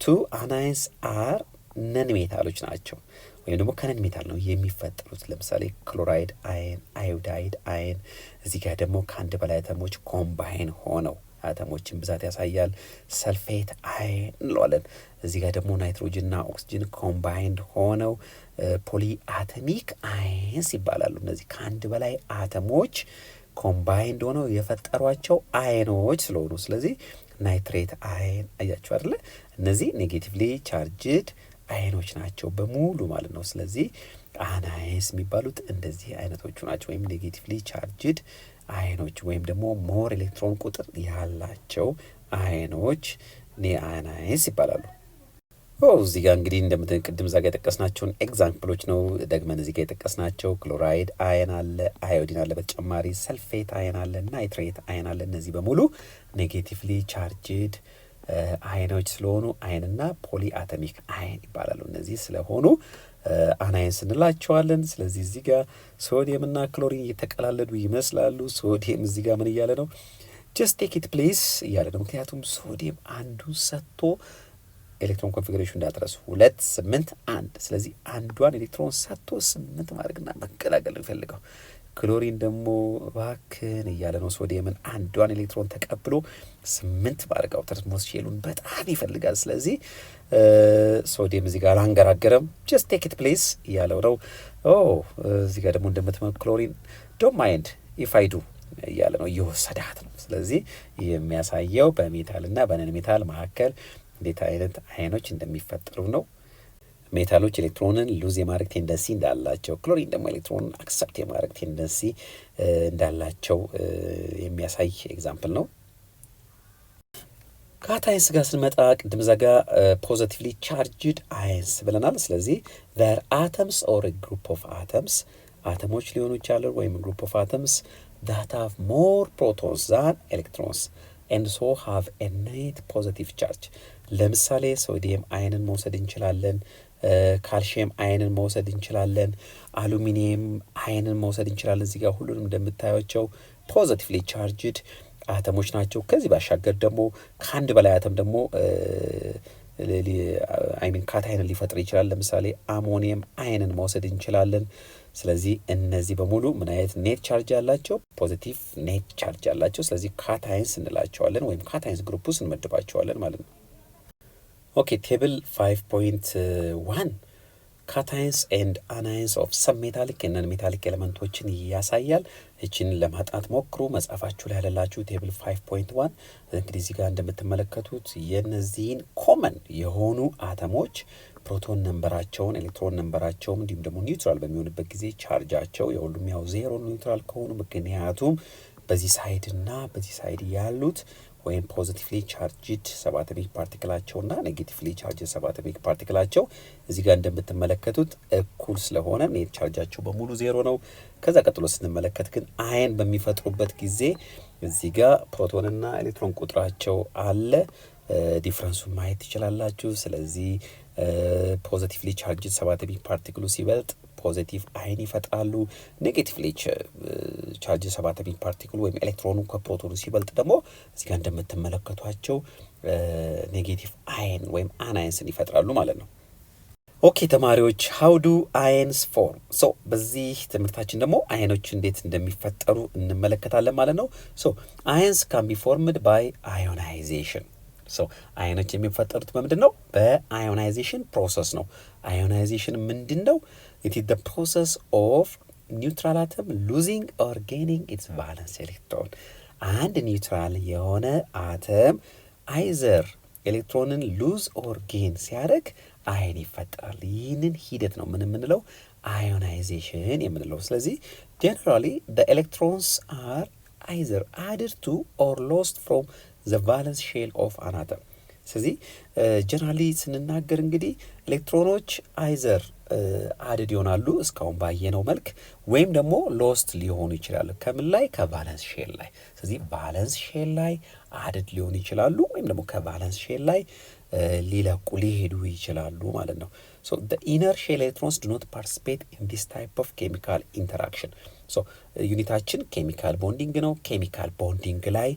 2 አናይንስ are ነን ሜታሎች ናቸው ወይም ደግሞ ከነን ሜታል ነው የሚፈጠሩት። ለምሳሌ ክሎራይድ አየን፣ አዮዳይድ አየን። እዚህ ጋር ደግሞ ከአንድ በላይ አተሞች ኮምባይን ሆነው አተሞችን ብዛት ያሳያል። ሰልፌት አየን እንለዋለን። እዚህ ጋር ደግሞ ናይትሮጅንና ኦክሲጅን ኮምባይንድ ሆነው ፖሊ አተሚክ አየንስ ይባላሉ። እነዚህ ከአንድ በላይ አተሞች ኮምባይንድ ሆነው የፈጠሯቸው አየኖች ስለሆኑ ስለዚህ ናይትሬት አየን አያችሁ አይደለ? እነዚህ ኔጌቲቭሊ ቻርጅድ አየኖች ናቸው በሙሉ ማለት ነው። ስለዚህ አናይንስ የሚባሉት እንደዚህ አይነቶቹ ናቸው፣ ወይም ኔጌቲቭሊ ቻርጅድ አየኖች ወይም ደግሞ ሞር ኤሌክትሮን ቁጥር ያላቸው አየኖች አናይንስ ይባላሉ። እዚህ ጋር እንግዲህ እንደምትቀድም እዛ ጋር የጠቀስናቸውን ኤግዛምፕሎች ነው ደግመን እዚህ ጋር የጠቀስናቸው። ክሎራይድ አየን አለ፣ አዮዲን አለ፣ በተጨማሪ ሰልፌት አየን አለ፣ ናይትሬት አየን አለ። እነዚህ በሙሉ ኔጌቲቭሊ ቻርጅድ አይኖች ስለሆኑ አይንና ፖሊ አተሚክ አይን ይባላሉ። እነዚህ ስለሆኑ አናይንስ እንላቸዋለን። ስለዚህ እዚህ ጋር ሶዲየም እና ክሎሪን እየተቀላለዱ ይመስላሉ። ሶዲየም እዚህ ጋር ምን እያለ ነው? ጀስት ቴክ ኢት ፕሌስ እያለ ነው። ምክንያቱም ሶዲየም አንዱን ሰጥቶ ኤሌክትሮን ኮንፊግሬሽን እንዳትረሱ 2 8 1። ስለዚህ አንዷን ኤሌክትሮን ሰጥቶ 8 ማድረግና መቀላቀል ነው የሚፈልገው። ክሎሪን ደግሞ እባክን እያለ ነው ሶዲየምን አንዷን ኤሌክትሮን ተቀብሎ 8 ማድረግ አውተር ሞስት ሼሉን በጣም ይፈልጋል። ስለዚህ ሶዲየም እዚህ ጋር አላንገራገረም፣ ጀስት ቴክ ኢት ፕሌስ እያለው ነው። እዚህ ጋር ደግሞ እንደምትመ ክሎሪን ዶንት ማይንድ ኢፍ አይ ዱ እያለ ነው፣ እየወሰዳት ነው። ስለዚህ የሚያሳየው በሜታልና በነን ሜታል መካከል እንዴት አይነት አይኖች እንደሚፈጠሩ ነው። ሜታሎች ኤሌክትሮንን ሉዝ የማድረግ ቴንደንሲ እንዳላቸው፣ ክሎሪን ደግሞ ኤሌክትሮንን አክሰፕት የማድረግ ቴንደንሲ እንዳላቸው የሚያሳይ ኤግዛምፕል ነው። ከአታይንስ ጋር ስንመጣ ቅድም ዘጋ ፖዘቲቭሊ ቻርጅድ አይንስ ብለናል። ስለዚህ ዘር አተምስ ኦር ግሩፕ ኦፍ አተምስ አተሞች ሊሆኑ ይችላሉ ወይም ግሩፕ ኦፍ አተምስ that have more protons than electrons and so have a net positive charge። ለምሳሌ ሶዲየም አይንን መውሰድ እንችላለን፣ ካልሽየም አይንን መውሰድ እንችላለን፣ አሉሚኒየም አይንን መውሰድ እንችላለን። እዚህ ጋር ሁሉንም እንደምታዩቸው ፖዚቲቭሊ ቻርጅድ አተሞች ናቸው። ከዚህ ባሻገር ደግሞ ከአንድ በላይ አተም ደግሞ ካታይንን ሊፈጥር ይችላል። ለምሳሌ አሞኒየም አይንን መውሰድ እንችላለን። ስለዚህ እነዚህ በሙሉ ምን አይነት ኔት ቻርጅ ያላቸው? ፖዚቲቭ ኔት ቻርጅ ያላቸው። ስለዚህ ካታይንስ እንላቸዋለን ወይም ካታይንስ ግሩፕ ውስጥ እንመድባቸዋለን ማለት ነው። ኦኬ ቴብል 5.1 ካታይንስ ኤንድ አናይንስ ኦፍ ሰብ ሜታሊክ ነን ሜታሊክ ኤሌመንቶችን ያሳያል። እችን ለማጥናት ሞክሩ። መጽሐፋችሁ ላይ ያለላችሁ ቴብል 5.1 እንግዲህ እዚህ ጋር እንደምትመለከቱት የነዚህን ኮመን የሆኑ አተሞች ፕሮቶን ነንበራቸውን፣ ኤሌክትሮን ነንበራቸውን እንዲሁም ደግሞ ኒውትራል በሚሆንበት ጊዜ ቻርጃቸው የሁሉም ያው ዜሮ ኒውትራል ከሆኑ ምክንያቱም በዚህ ሳይድ እና በዚህ ሳይድ ያሉት ወይም ፖዚቲቭሊ ቻርጅድ ሰብ አቶሚክ ፓርቲክላቸውና ኔጌቲቭሊ ቻርጅድ ሰብ አቶሚክ ፓርቲክላቸው እዚህ ጋር እንደምትመለከቱት እኩል ስለሆነ ኔት ቻርጃቸው በሙሉ ዜሮ ነው። ከዛ ቀጥሎ ስንመለከት ግን አየን በሚፈጥሩበት ጊዜ እዚህ ጋር ፕሮቶንና ኤሌክትሮን ቁጥራቸው አለ። ዲፍረንሱን ማየት ትችላላችሁ። ስለዚህ ፖዚቲቭሊ ቻርጅድ ሰብ አቶሚክ ፓርቲክሉ ሲበልጥ ፖዚቲቭ አይን ይፈጥራሉ። ኔጌቲቭሊ ቻርጅ ሰብ አቶሚክ ፓርቲክሉ ወይም ኤሌክትሮኑ ከፕሮቶኑ ሲበልጥ ደግሞ እዚህ ጋር እንደምትመለከቷቸው ኔጌቲቭ አይን ወይም አናይንስን ይፈጥራሉ ማለት ነው። ኦኬ ተማሪዎች ሃው ዱ አየንስ ፎርም? ሶ በዚህ ትምህርታችን ደግሞ አየኖች እንዴት እንደሚፈጠሩ እንመለከታለን ማለት ነው። ሶ አየንስ ካን ቢ ፎርምድ ባይ አዮናይዜሽን። ሶ አየኖች የሚፈጠሩት በምንድን ነው? በአዮናይዜሽን ፕሮሰስ ነው። አዮናይዜሽን ምንድን ነው? It is the process of neutral atom losing or gaining its valence electron። አንድ ኒውትራል የሆነ አተም አይዘር ኤሌክትሮንን ሉዝ ኦር ጌን ሲያደርግ አየን ይፈጠራል። ይህንን ሂደት ነው ምን የምንለው? አዮናይዜሽን የምንለው። ስለዚህ ጀነራሊ the electrons are either added to or lost from the valence shell of an atom። ስለዚህ ጀነራሊ ስንናገር እንግዲህ ኤሌክትሮኖች አይዘር አድድ ይሆናሉ እስካሁን ባየነው መልክ፣ ወይም ደግሞ ሎስት ሊሆኑ ይችላሉ። ከምን ላይ? ከቫለንስ ሼል ላይ። ስለዚህ ቫለንስ ሼል ላይ አድድ ሊሆኑ ይችላሉ ወይም ደግሞ ከቫለንስ ሼል ላይ ሊሄዱ ይችላሉ ማለት ነው። ሶ the inner shell electrons do not participate in this type of chemical interaction። ሶ ዩኒታችን ኬሚካል ቦንዲንግ ነው። ኬሚካል ቦንዲንግ ላይ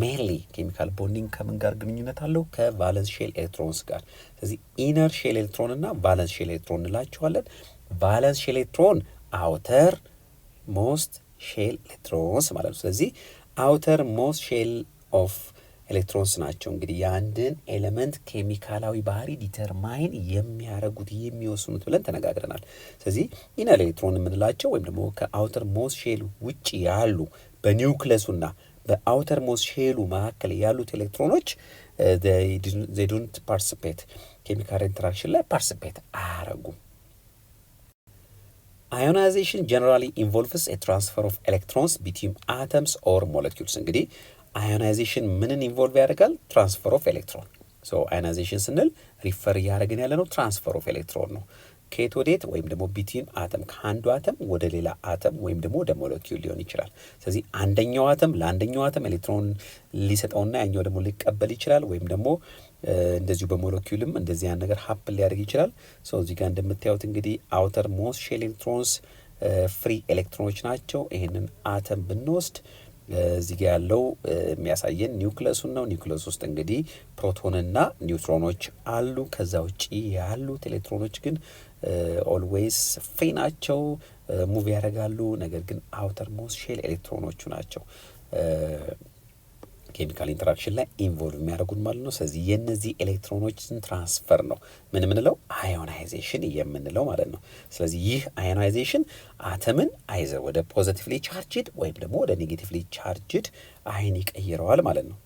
ሜንሊ ኬሚካል ቦንዲንግ ከምን ጋር ግንኙነት አለው? ከቫለንስ ሼል ኤሌክትሮንስ ጋር። ስለዚህ ኢነር ሼል ኤሌክትሮን እና ቫለንስ ሼል ኤሌክትሮን እንላቸዋለን። ቫለንስ ሼል ኤሌክትሮን አውተር ሞስት ሼል ኤሌክትሮንስ ማለት ነው። ስለዚህ አውተር ሞስት ሼል ኦፍ ኤሌክትሮንስ ናቸው እንግዲህ የአንድን ኤሌመንት ኬሚካላዊ ባህሪ ዲተርማይን የሚያደርጉት የሚወስኑት ብለን ተነጋግረናል። ስለዚህ ኢነር ኤሌክትሮን የምንላቸው ወይም ደግሞ ከአውተር ሞስት ሼል ውጭ ያሉ በኒውክለሱና በአውተር ሞስት ሼሉ መካከል ያሉት ኤሌክትሮኖች they don't participate ኬሚካል ኢንተራክሽን ላይ ፓርቲሲፔት አያደርጉም። Ionization generally involves a transfer of electrons between atoms or molecules። እንግዲህ አዮናይዜሽን ምንን ኢንቮልቭ ያደርጋል? ትራንስፈር ኦፍ ኤሌክትሮን። ሶ አዮናይዜሽን ስንል ሪፈር እያደረግን ያለ ነው ትራንስፈር ኦፍ ኤሌክትሮን ነው። ከየት ወዴት ወይም ደግሞ ቢትዊን አተም ከአንዱ አተም ወደ ሌላ አተም ወይም ደግሞ ወደ ሞለኪውል ሊሆን ይችላል። ስለዚህ አንደኛው አተም ለአንደኛው አተም ኤሌክትሮን ሊሰጠውና ያኛው ደግሞ ሊቀበል ይችላል። ወይም ደግሞ እንደዚሁ በሞለኪውልም እንደዚህ ያን ነገር ሀፕን ሊያደርግ ይችላል። ሶ እዚህ ጋር እንደምታዩት እንግዲህ አውተር ሞስት ሼል ኤሌክትሮንስ ፍሪ ኤሌክትሮኖች ናቸው። ይህንን አተም ብንወስድ እዚህ ጋር ያለው የሚያሳየን ኒውክለሱን ነው። ኒውክለስ ውስጥ እንግዲህ ፕሮቶንና ኒውትሮኖች አሉ። ከዛ ውጪ ያሉት ኤሌክትሮኖች ግን ኦልዌይስ ፍሪ ናቸው፣ ሙቭ ያደርጋሉ። ነገር ግን አውተር ሞስት ሼል ኤሌክትሮኖቹ ናቸው ኬሚካል ኢንተራክሽን ላይ ኢንቮልቭ የሚያደርጉን ማለት ነው። ስለዚህ የነዚህ ኤሌክትሮኖችን ትራንስፈር ነው ምን ምንለው አዮናይዜሽን የምንለው ማለት ነው። ስለዚህ ይህ አዮናይዜሽን አተምን አይዘር ወደ ፖዚቲቭሊ ቻርጅድ ወይም ደግሞ ወደ ኔጌቲቭሊ ቻርጅድ አይን ይቀይረዋል ማለት ነው።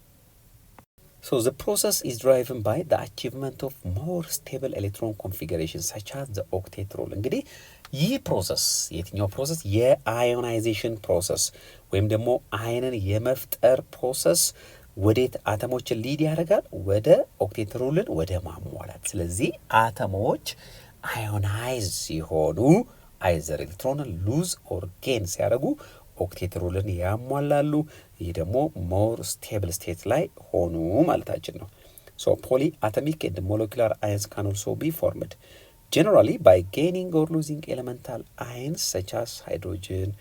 So the process is driven by the achievement of more stable electron configuration such as the octet rule. እንግዲህ ይህ ፕሮሰስ የትኛው ፕሮሰስ? የአዮናይዜሽን ፕሮሰስ ወይም ደግሞ አይንን የመፍጠር ፕሮሰስ ወዴት አተሞችን ሊድ ያደርጋል? ወደ ኦክቴት ሩልን ወደ ማሟላት። ስለዚህ አተሞች አዮናይዝ ሲሆኑ አይዘር ኤሌክትሮንን ሉዝ ኦር ጌን ሲያደርጉ ኦክቴት ሩልን ያሟላሉ። ይህ ደግሞ ሞር ስቴብል ስቴት ላይ ሆኑ ማለታችን ነው። ሶ ፖሊ አቶሚክ ኤንድ ሞለኪላር አየንስ ካን ኦልሶ ቢ ፎርምድ ጀነራሊ ባይ ጌኒንግ ኦር ሉዚንግ ኤሌመንታል አየንስ ሰች አስ ሃይድሮጅን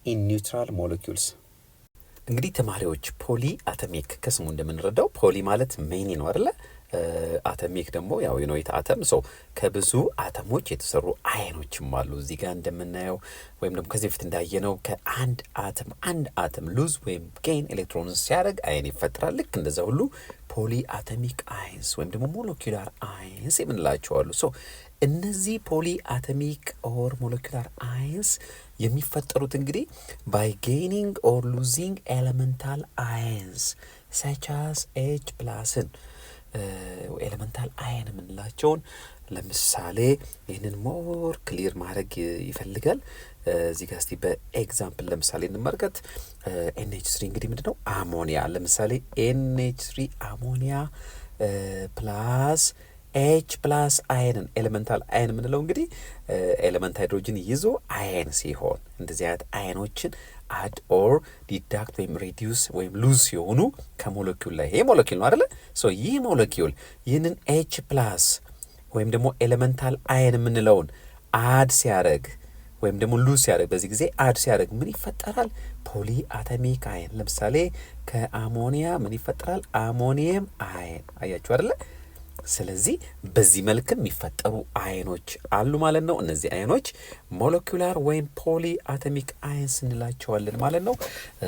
ኢን ኒውትራል ሞለኪውልስ። እንግዲህ ተማሪዎች ፖሊ አቶሚክ ከስሙ እንደምንረዳው ፖሊ ማለት ሜኒ ነው አይደለ? አተሚክ ደግሞ ያው ዩኒት አተም ሶ ከብዙ አተሞች የተሰሩ አየኖችም አሉ እዚህ ጋር እንደምናየው ወይም ደግሞ ከዚህ በፊት እንዳየነው ከአንድ አተም ሉዝ ወይም ጌን ኤሌክትሮንስ ሲያደርግ አየን ይፈጠራል። ልክ እንደዛ ሁሉ ፖሊ አቶሚክ አየንስ ወይም ደግሞ ሞለኪላር አየንስ የምንላቸው አሉ። ሶ እነዚህ ፖሊ አቶሚክ ኦር ሞለኪላር አየንስ የሚፈጠሩት እንግዲህ ባይ ጌኒንግ ኦር ሉዚንግ ኤሌመንታል አየንስ ሰች አስ ኤች ፕላስን ኤሌመንታል አየን የምንላቸውን ለምሳሌ ይህንን ሞር ክሊር ማድረግ ይፈልጋል። እዚህ ጋር እስቲ በኤግዛምፕል ለምሳሌ እንመልከት። NH3 እንግዲህ ምንድን ነው? አሞኒያ። ለምሳሌ NH3 አሞኒያ ፕላስ ኤች ፕላስ አየንን ኤሌመንታል አየን የምንለው እንግዲህ ኤሌመንት ሃይድሮጅን ይዞ አየን ሲሆን እንደዚህ አይነት አየኖችን አድ ኦር ዲዳክት ወይም ሬዲዩስ ወይም ሉዝ ሲሆኑ ከሞለኪውል ላይ ይሄ ሞለኪውል ነው አይደለ? ሶ ይህ ሞለኪውል ይህንን ኤች ፕላስ ወይም ደግሞ ኤሌመንታል አየን የምንለውን አድ ሲያደርግ ወይም ደግሞ ሉዝ ሲያደርግ በዚህ ጊዜ አድ ሲያደርግ ምን ይፈጠራል? ፖሊ አቶሚክ አየን። ለምሳሌ ከአሞኒያ ምን ይፈጠራል? አሞኒየም አየን። አያችሁ አይደለ? ስለዚህ በዚህ መልክ የሚፈጠሩ አየኖች አሉ ማለት ነው። እነዚህ አየኖች ሞለኪውላር ወይም ፖሊ አቶሚክ አየንስ እንላቸዋለን ማለት ነው።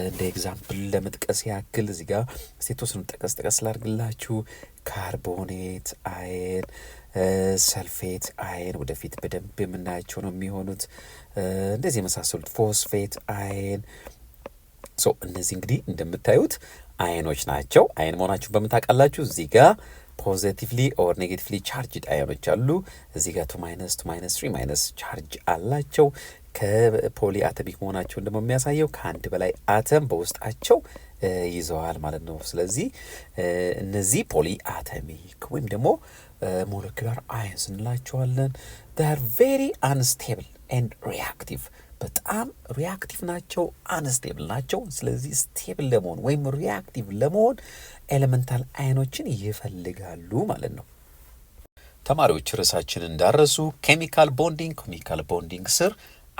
እንደ ኤግዛምፕል ለመጥቀስ ያክል እዚህ ጋር የተወሰኑ ጠቀስ ላድርግላችሁ። ካርቦኔት አየን፣ ሰልፌት አየን ወደፊት በደንብ የምናያቸው ነው የሚሆኑት። እንደዚህ የመሳሰሉት ፎስፌት አየን። ሶ እነዚህ እንግዲህ እንደምታዩት አየኖች ናቸው። አየን መሆናችሁ በምን ታውቃላችሁ? እዚህ ጋር ፖዚቲቭሊ ኦር ኔጌቲቭሊ ቻርጅድ አዮኖች አሉ። እዚህ ጋር 2 - 3 ቻርጅ አላቸው። ከፖሊ አቶሚክ መሆናቸውን ደግሞ የሚያሳየው ከአንድ በላይ አተም በውስጣቸው ይዘዋል ማለት ነው። ስለዚህ እነዚህ ፖሊ አቶሚክ ወይም ደግሞ ሞለኪላር አየንስ እንላቸዋለን። they are very unstable and reactive በጣም ሪያክቲቭ ናቸው፣ አንስቴብል ናቸው። ስለዚህ ስቴብል ለመሆን ወይም ሪያክቲቭ ለመሆን ኤሌመንታል አየኖችን ይፈልጋሉ ማለት ነው። ተማሪዎች ርዕሳችን እንዳረሱ ኬሚካል ቦንዲንግ ስር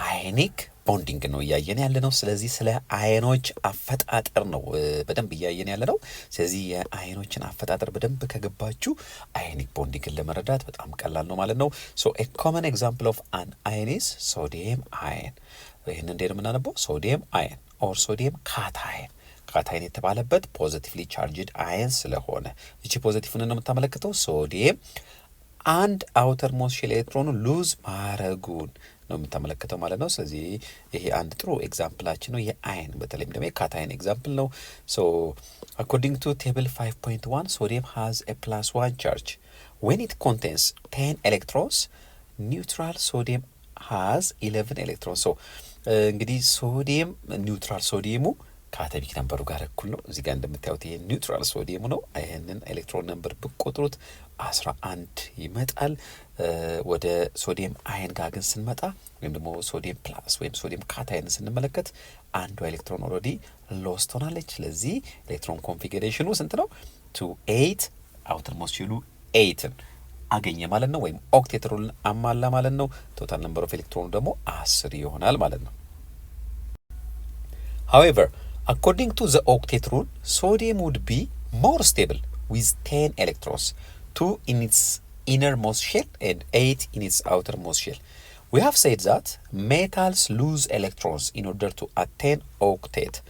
አየኒክ ቦንዲንግ ነው እያየን ያለ ነው። ስለዚህ ስለ አየኖች አፈጣጠር ነው በደንብ እያየን ያለ ነው። ስለዚህ የአየኖችን አፈጣጠር በደንብ ከገባችሁ አየኒክ ቦንዲንግን ለመረዳት በጣም ቀላል ነው ማለት ነው። ሶ ኤ ኮመን ኤግዛምፕል ኦፍ አን አየን ኢዝ ሶዲየም አየን። ይህን እንዴት ነው የምናነበው? ሶዲየም አየን ኦር ሶዲየም ካታየን። ካታየን የተባለበት ፖዚቲቭሊ ቻርጅድ አየን ስለሆነ እቺ ፖዚቲቭ ነው የምታመለክተው ሶዲየም አንድ አውተር ሞስት ሼል ኤሌክትሮኑ ሉዝ ማረጉን ነው የምታመለክተው ማለት ነው። ስለዚህ ይሄ አንድ ጥሩ ኤግዛምፕላችን ነው የአየን በተለይም ደግሞ የካታየን ኤግዛምፕል ነው። ሶ አኮርዲንግ ቱ ቴብል 5.1 ሶዲየም ሃዝ ኤ +1 ቻርጅ when it contains 10 electrons ኒውትራል ሶዲየም ሃዝ 11 electrons። ሶ እንግዲህ ሶዲየም ኒውትራል ሶዲየሙ ከአቶሚክ ነምበሩ ጋር እኩል ነው። እዚህ ጋር እንደምታዩት ይሄ ኒውትራል ሶዲየም ነው። ይሄንን ኤሌክትሮን ነምበር ብትቆጥሩት 11 ይመጣል። ወደ ሶዲየም አይን ጋር ግን ስንመጣ ወይም ደግሞ ሶዲየም ፕላስ ወይም ሶዲየም ካታይን ስንመለከት አንዷ ኤሌክትሮን ኦልሬዲ ሎስት ሆናለች። ስለዚህ ኤሌክትሮን ኮንፊግሬሽኑ ስንት ነው? 2 8 አውተር ሞስት ሼሉ 8ን አገኘ ማለት ነው። ወይም ኦክቴት ሩልን አሟላ ማለት ነው። ቶታል ነምበር ኦፍ ኤሌክትሮኑ ደግሞ 10 ይሆናል ማለት ነው። however according to the octet rule sodium would be more stable with 10 electrons, 2 in its innermost shell and 8 in its outermost shell. We have said that metals lose electrons in order to attain octet.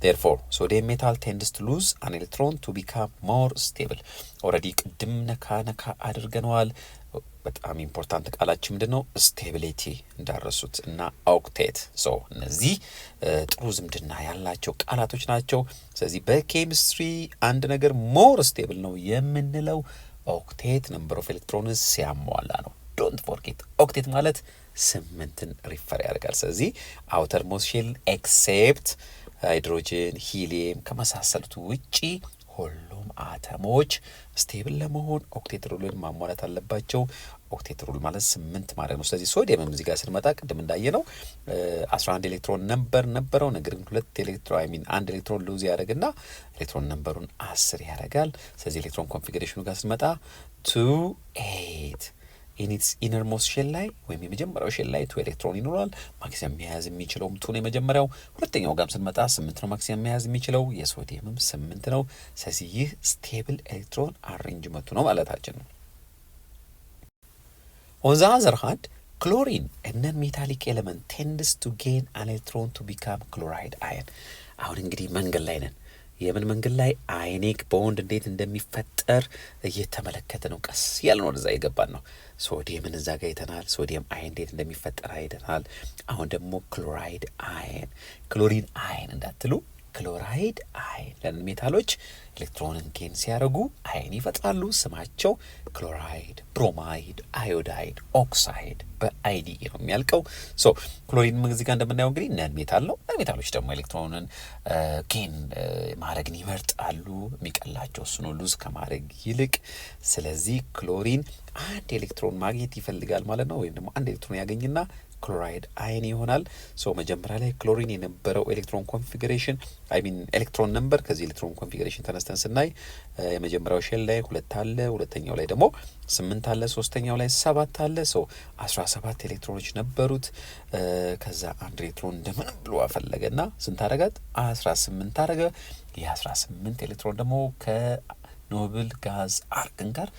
Therefore sodium metal tends to lose an electron to become more stable. already ቅድም ነካ አድርገነዋል። በጣም ኢምፖርታንት ቃላችን ምንድነው? ስቴቢሊቲ እንዳረሱት እና ኦክቴት። ሶ እነዚህ ጥሩ ዝምድና ያላቸው ቃላቶች ናቸው። ስለዚህ በኬሚስትሪ አንድ ነገር ሞር ስቴብል ነው የምንለው ኦክቴት ነምበር ኦፍ ኤሌክትሮንስ ሲያሟላ ነው። ዶንት ፎርጌት ኦክቴት ማለት 8ን ሪፈር ያደርጋል። ስለዚህ አውተር ሞስት ሼል ኤክሴፕት ሃይድሮጅን፣ ሂሊየም ከመሳሰሉት ውጪ ሁሉም አተሞች ስቴብል ለመሆን ኦክቴት ሩልን ማሟላት አለባቸው። ኦክቴት ሩል ማለት 8 ማለት ነው። ስለዚህ ሶዲየም እዚህ ጋር ስንመጣ ቅድም እንዳየነው 11 ኤሌክትሮን ነበረው። ነገር ግን 2 ኤሌክትሮን አንድ ኤሌክትሮን ሉዝ ያደርግና ኤሌክትሮን ነምበሩን 10 ያደርጋል። ስለዚህ ኤሌክትሮን ኮንፊግሬሽኑ ጋር ስንመጣ 2 8 ኢኒትስ ኢነርሞስት ሼል ላይ ወይም የመጀመሪያው ሼል ላይ 2 ኤሌክትሮን ይኖራል። ማክሲመም መያዝ የሚችለው 2 ነው የመጀመሪያው። ሁለተኛው ጋርም ስንመጣ 8 ነው ማክሲመም መያዝ የሚችለው። የሶዲየምም 8 ነው። ስለዚህ ይህ ስቴብል ኤሌክትሮን አሬንጅመንቱ ነው ማለታችን ነው። on the other hand chlorine a non-metallic element tends to gain an electron to become chloride ion. አሁን እንግዲህ መንገድ ላይ ነን። የምን መንገድ ላይ? አዮኒክ ቦንድ እንዴት እንደሚፈጠር እየተመለከተ ነው። ቀስ ያለ ነው ወደዛ የገባን ነው። ሶዲየምን እዛ ጋር አይተናል። ሶዲየም አይን እንዴት እንደሚፈጠር አይተናል። አሁን ደግሞ ክሎራይድ አይን፣ ክሎሪን አይን እንዳትሉ፣ ክሎራይድ አይን ለምን ሜታሎች ኤሌክትሮንን ጌን ሲያደርጉ አይን ይፈጥራሉ። ስማቸው ክሎራይድ፣ ብሮማይድ፣ አዮዳይድ፣ ኦክሳይድ በአይዲ ነው የሚያልቀው። ሶ ክሎሪን እዚህ ጋር እንደምናየው እንግዲህ ነን ሜታል ነው። ነን ሜታሎች ደግሞ ኤሌክትሮንን ጌን ማድረግን ይመርጣሉ። የሚቀላቸው እሱ ነው ሉዝ ከማድረግ ይልቅ። ስለዚህ ክሎሪን አንድ ኤሌክትሮን ማግኘት ይፈልጋል ማለት ነው። ወይም ደግሞ አንድ ኤሌክትሮን ያገኝና ክሎራይድ አይን ይሆናል። ሶ መጀመሪያ ላይ ክሎሪን የነበረው ኤሌክትሮን ኮንፊግሬሽን ኤሌክትሮን ነምበር ከዚህ ኤሌክትሮን ኮንፊግሬሽን ተነስተን ስናይ የመጀመሪያው ሼል ላይ 2 አለ፣ ሁለተኛው ላይ ደግሞ 8 አለ፣ ሶስተኛው ላይ 7 አለ። ሶ 17 ኤሌክትሮኖች ነበሩት። ከዛ አንድ ኤሌክትሮን እንደምንም ብሎ አፈለገና ስንት አረጋት? 18 አረገ። የ18 ኤሌክትሮን ደግሞ ከኖብል ጋዝ አርገን ጋር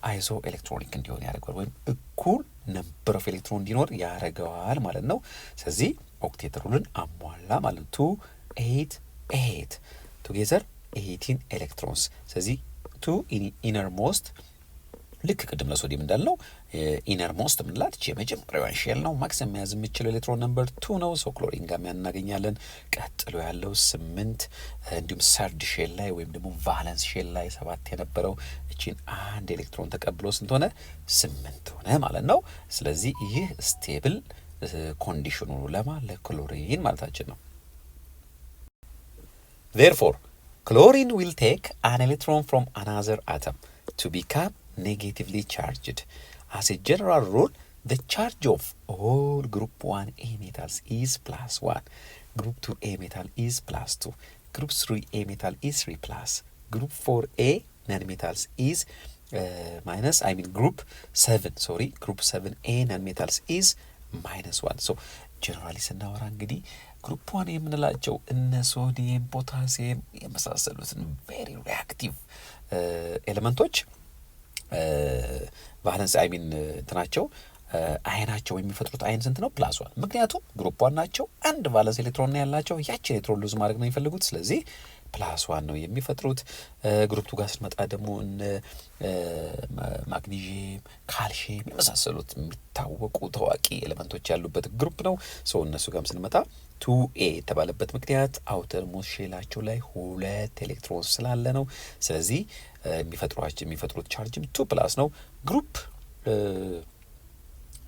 አይዞ ኤሌክትሮኒክ እንዲሆን ያደርገዋል ወይም እኩል ነምበር ኦፍ ኤሌክትሮን እንዲኖር ያደርገዋል ማለት ነው። ስለዚህ ኦክቴት ሩልን አሟላ ማለት 2 8 8 ቱጌዘር 18 ኤሌክትሮንስ። ስለዚህ 2 ኢነር ሞስት ልክ ቅድም ለሶዲየም እንዳልነው ኢነር ሞስት ምንላት የመጀመሪያዋን ሼል ነው። ማክሲመም መያዝ የሚችለው ኤሌክትሮን ነምበር 2 ነው። ሶ ክሎሪን ጋር እናገኛለን። ቀጥሎ ያለው 8 እንዲሁም ሰርድ ሼል ላይ ወይም ደግሞ ቫለንስ ሼል ላይ 7 የነበረው እቺን አንድ ኤሌክትሮን ተቀብሎ ስንት ሆነ? 8 ሆነ ማለት ነው። ስለዚህ ይህ ስቴብል ኮንዲሽኑ ለክሎሪን ማለታችን ነው። therefore chlorine will take an electron from another atom to become negatively charged. As a general rule, the charge of all group 1A metals is +1, group 2A metal is +2, group 3A metal is 3+, group 4A non-metals is group 7A non-metals is -1. so generally ስናወራ እንግዲህ ግሩፕ 1 የምንላቸው እነ ሶዲየም፣ ፖታሲየም የመሳሰሉትን ቬሪ ሪአክቲቭ ኤሌመንቶች ቫለንስ እንትናቸው አይናቸው የሚፈጥሩት አይን ስንት ነው? +1። ምክንያቱም ግሩፕ 1 ናቸው። አንድ ቫለንስ ኤሌክትሮን ያላቸው ያቺ ኤሌክትሮን ሉዝ ማድረግ ነው የሚፈልጉት። ስለዚህ +1 ነው የሚፈጥሩት። ግሩፕ 2 ጋር ስንመጣ ደግሞ እነ ማግኒዥየም፣ ካልሽየም የመሳሰሉት የሚታወቁ ታዋቂ ኤሌመንቶች ያሉበት ግሩፕ ነው። ሶ እነሱ ጋርም ስንመጣ 2A የተባለበት ምክንያት አውተር ሞስት ሼላቸው ላይ 2 ኤሌክትሮን ስላለ ነው። ስለዚህ የሚፈጥሩት ቻርጅም 2+ ነው። ግሩፕ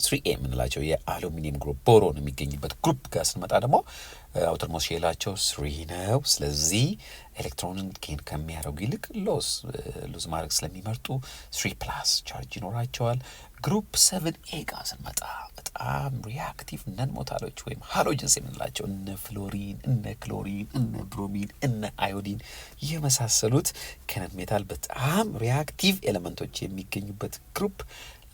3A የምንላቸው የአሉሚኒየም ግሩፕ ቦሮን የሚገኝበት ግሩፕ ጋር ስንመጣ ደግሞ አውተርሞስት ሼላቸው 3 ነው። ስለዚህ ኤሌክትሮንን ጌን ከሚያደርጉ ይልቅ ሉዝ ማድረግ ስለሚመርጡ 3+ ቻርጅ ይኖራቸዋል። ግሩፕ 7A ጋር ስንመጣ በጣም ሪአክቲቭ ነን ሞታሎች ወይም ሃሎጀንስ የምንላቸው እነ ፍሎሪን፣ እነ ክሎሪን፣ እነ ብሮሚን፣ እነ አዮዲን የመሳሰሉት ከነን ሜታል በጣም ሪአክቲቭ ኤሌመንቶች የሚገኙበት ግሩፕ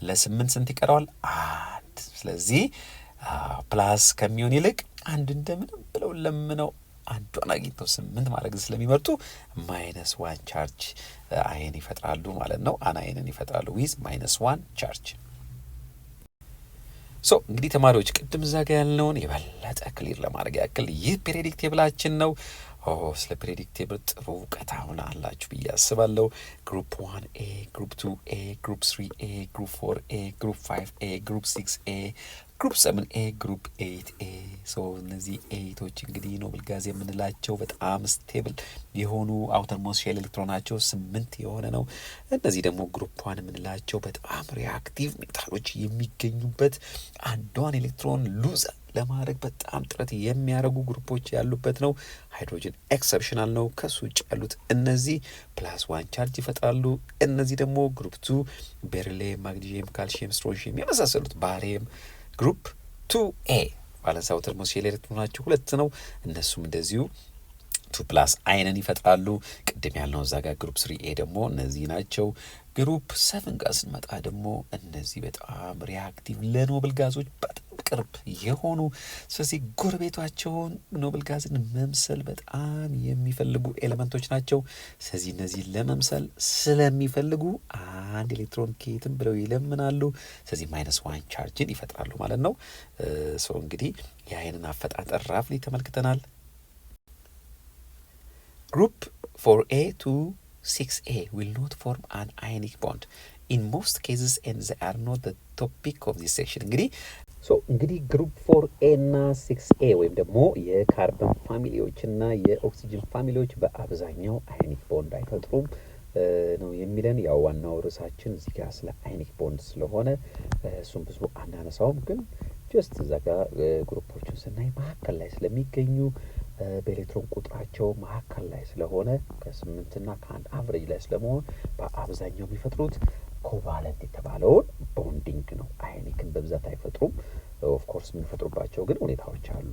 ለ8 ስንት ይቀረዋል? 1። ስለዚህ ፕላስ ከሚሆን ይልቅ አንድ እንደምንም ብለው ለምነው አንዷን አግኝተው 8 ማድረግ ስለሚመርጡ -1 ቻርጅ አየን ይፈጥራሉ ማለት ነው። አናየንን ይፈጥራሉ ዊዝ -1 ቻርጅ። ሶ እንግዲህ ተማሪዎች ቅድም እዛ ጋ ያልነውን የበለጠ ክሊር ለማድረግ ያክል ይህ ፔሪዮዲክ ቴብላችን ነው። ስለ ፔሪዮዲክ ቴብል ጥሩ እውቀት አሁን አላችሁ ብዬ አስባለሁ። ግሩፕ 1A፣ ግሩፕ 2A፣ ግሩፕ 3A፣ ግሩፕ 4A፣ ግሩፕ 5A፣ ግሩፕ 6A፣ ግሩፕ 7A፣ ግሩፕ 8A። እነዚህ ኤይቶች እንግዲህ ኖብል ጋዝ የምንላቸው በጣም ስቴብል የሆኑ አውተርሞስት ሼል ኤሌክትሮናቸው 8 የሆነ ነው። እነዚህ ደግሞ ግሩፕ 1 የምንላቸው በጣም ሪአክቲቭ ሜታሎች የሚገኙበት አንዷን ኤሌክትሮን ሉዝ ለማድረግ በጣም ጥረት የሚያደርጉ ግሩፖች ያሉበት ነው። ሃይድሮጅን ኤክሰፕሽናል ነው። ከሱ ውጭ ያሉት እነዚህ +1 ቻርጅ ይፈጥራሉ። እነዚህ ደግሞ ግሩፕ 2 ቤሪሊየም፣ ማግኒዥየም፣ ካልሽየም፣ ስትሮንሺየም የመሳሰሉት ባሪየም። ግሩፕ 2A ቫለንስ አውተርሞስት ሼል ኤሌክትሮናቸው 2 ነው። እነሱም እንደዚሁ 2+ አይንን ይፈጥራሉ። ቅድም ያልነው እዛ ጋር ግሩፕ 3A ደግሞ እነዚህ ናቸው። ግሩፕ 7 ጋር ስንመጣ ደግሞ እነዚህ በጣም ሪአክቲቭ ለኖብል ጋዞች በጣም ቅርብ የሆኑ ስለዚህ ጎረቤቷቸውን ኖብል ጋዝን መምሰል በጣም የሚፈልጉ ኤሌመንቶች ናቸው። ስለዚህ እነዚህ ለመምሰል ስለሚፈልጉ አንድ ኤሌክትሮን ኬትም ብለው ይለምናሉ። ስለዚህ -1 ቻርጅን ይፈጥራሉ ማለት ነው። እንግዲህ የአይንን አፈጣጠር ራፍሊ ተመልክተናል። ግሩፕ 4A to 6A will not form an ionic bond in most cases and they are not the topic of this section። እንግዲህ ግሩፕ 4A እና 6A ወይም ደግሞ የካርበን ፋሚሊዎች እና የኦክሲጅን ፋሚሊዎች በአብዛኛው አዮኒክ ቦንድ አይፈጥሩም ነው የሚለን። ያው ዋናው ርዕሳችን እዚህ ጋር ስለ አዮኒክ ቦንድ ስለሆነ እሱም ብዙ አናነሳውም፣ ግን ጀስት እዛ ጋር ግሩፖቹን ስናይ መካከል ላይ ስለሚገኙ በኤሌክትሮን ቁጥራቸው መካከል ላይ ስለሆነ ከ8 እና ከ1 አቨሬጅ ላይ ስለመሆን በአብዛኛው የሚፈጥሩት ኮቫለንት የተባለውን ቦንዲንግ ነው። አዮኒክን በብዛት አይፈጥሩም። ኦፍኮርስ የሚፈጥሩባቸው ግን ሁኔታዎች አሉ።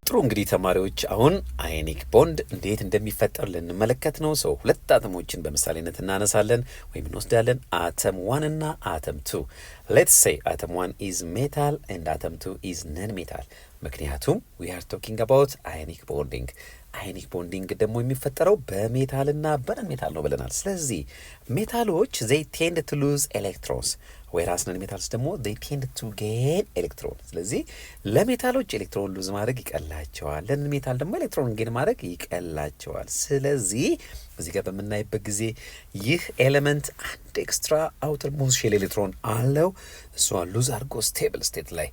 ጥሩ እንግዲህ ተማሪዎች አሁን አዮኒክ ቦንድ እንዴት እንደሚፈጠር ልንመለከት ነው። ሁለት አተሞችን በምሳሌነት እናነሳለን ወይም እንወስዳለን። አተም 1 እና አተም 2። ሌትስ ሴይ አተም 1 ኢዝ ሜታል ኤንድ አተም 2 ኢዝ ነን ሜታል። ምክንያቱም ዊ አር ቶኪንግ አባውት አዮኒክ ቦንዲንግ። አዮኒክ ቦንዲንግ ደግሞ የሚፈጠረው በሜታልና በነን ሜታል ነው ብለናል። ስለዚህ ሜታሎች they tend to lose electrons whereas ነን ሜታልስ ደግሞ they tend to gain electron። ስለዚህ ለሜታሎች ኤሌክትሮን ሉዝ ማድረግ ይቀላቸዋል፣ ለነን ሜታል ደግሞ ኤሌክትሮን ጌን ማድረግ ይቀላቸዋል። ስለዚህ እዚህ ጋር በምናይበት ጊዜ ይህ ኤሌመንት አንድ ኤክስትራ አውተርሞስት ሼል ኤሌክትሮን አለው። እሷን ሉዝ አድርጎ ስቴብል ስቴት ላይ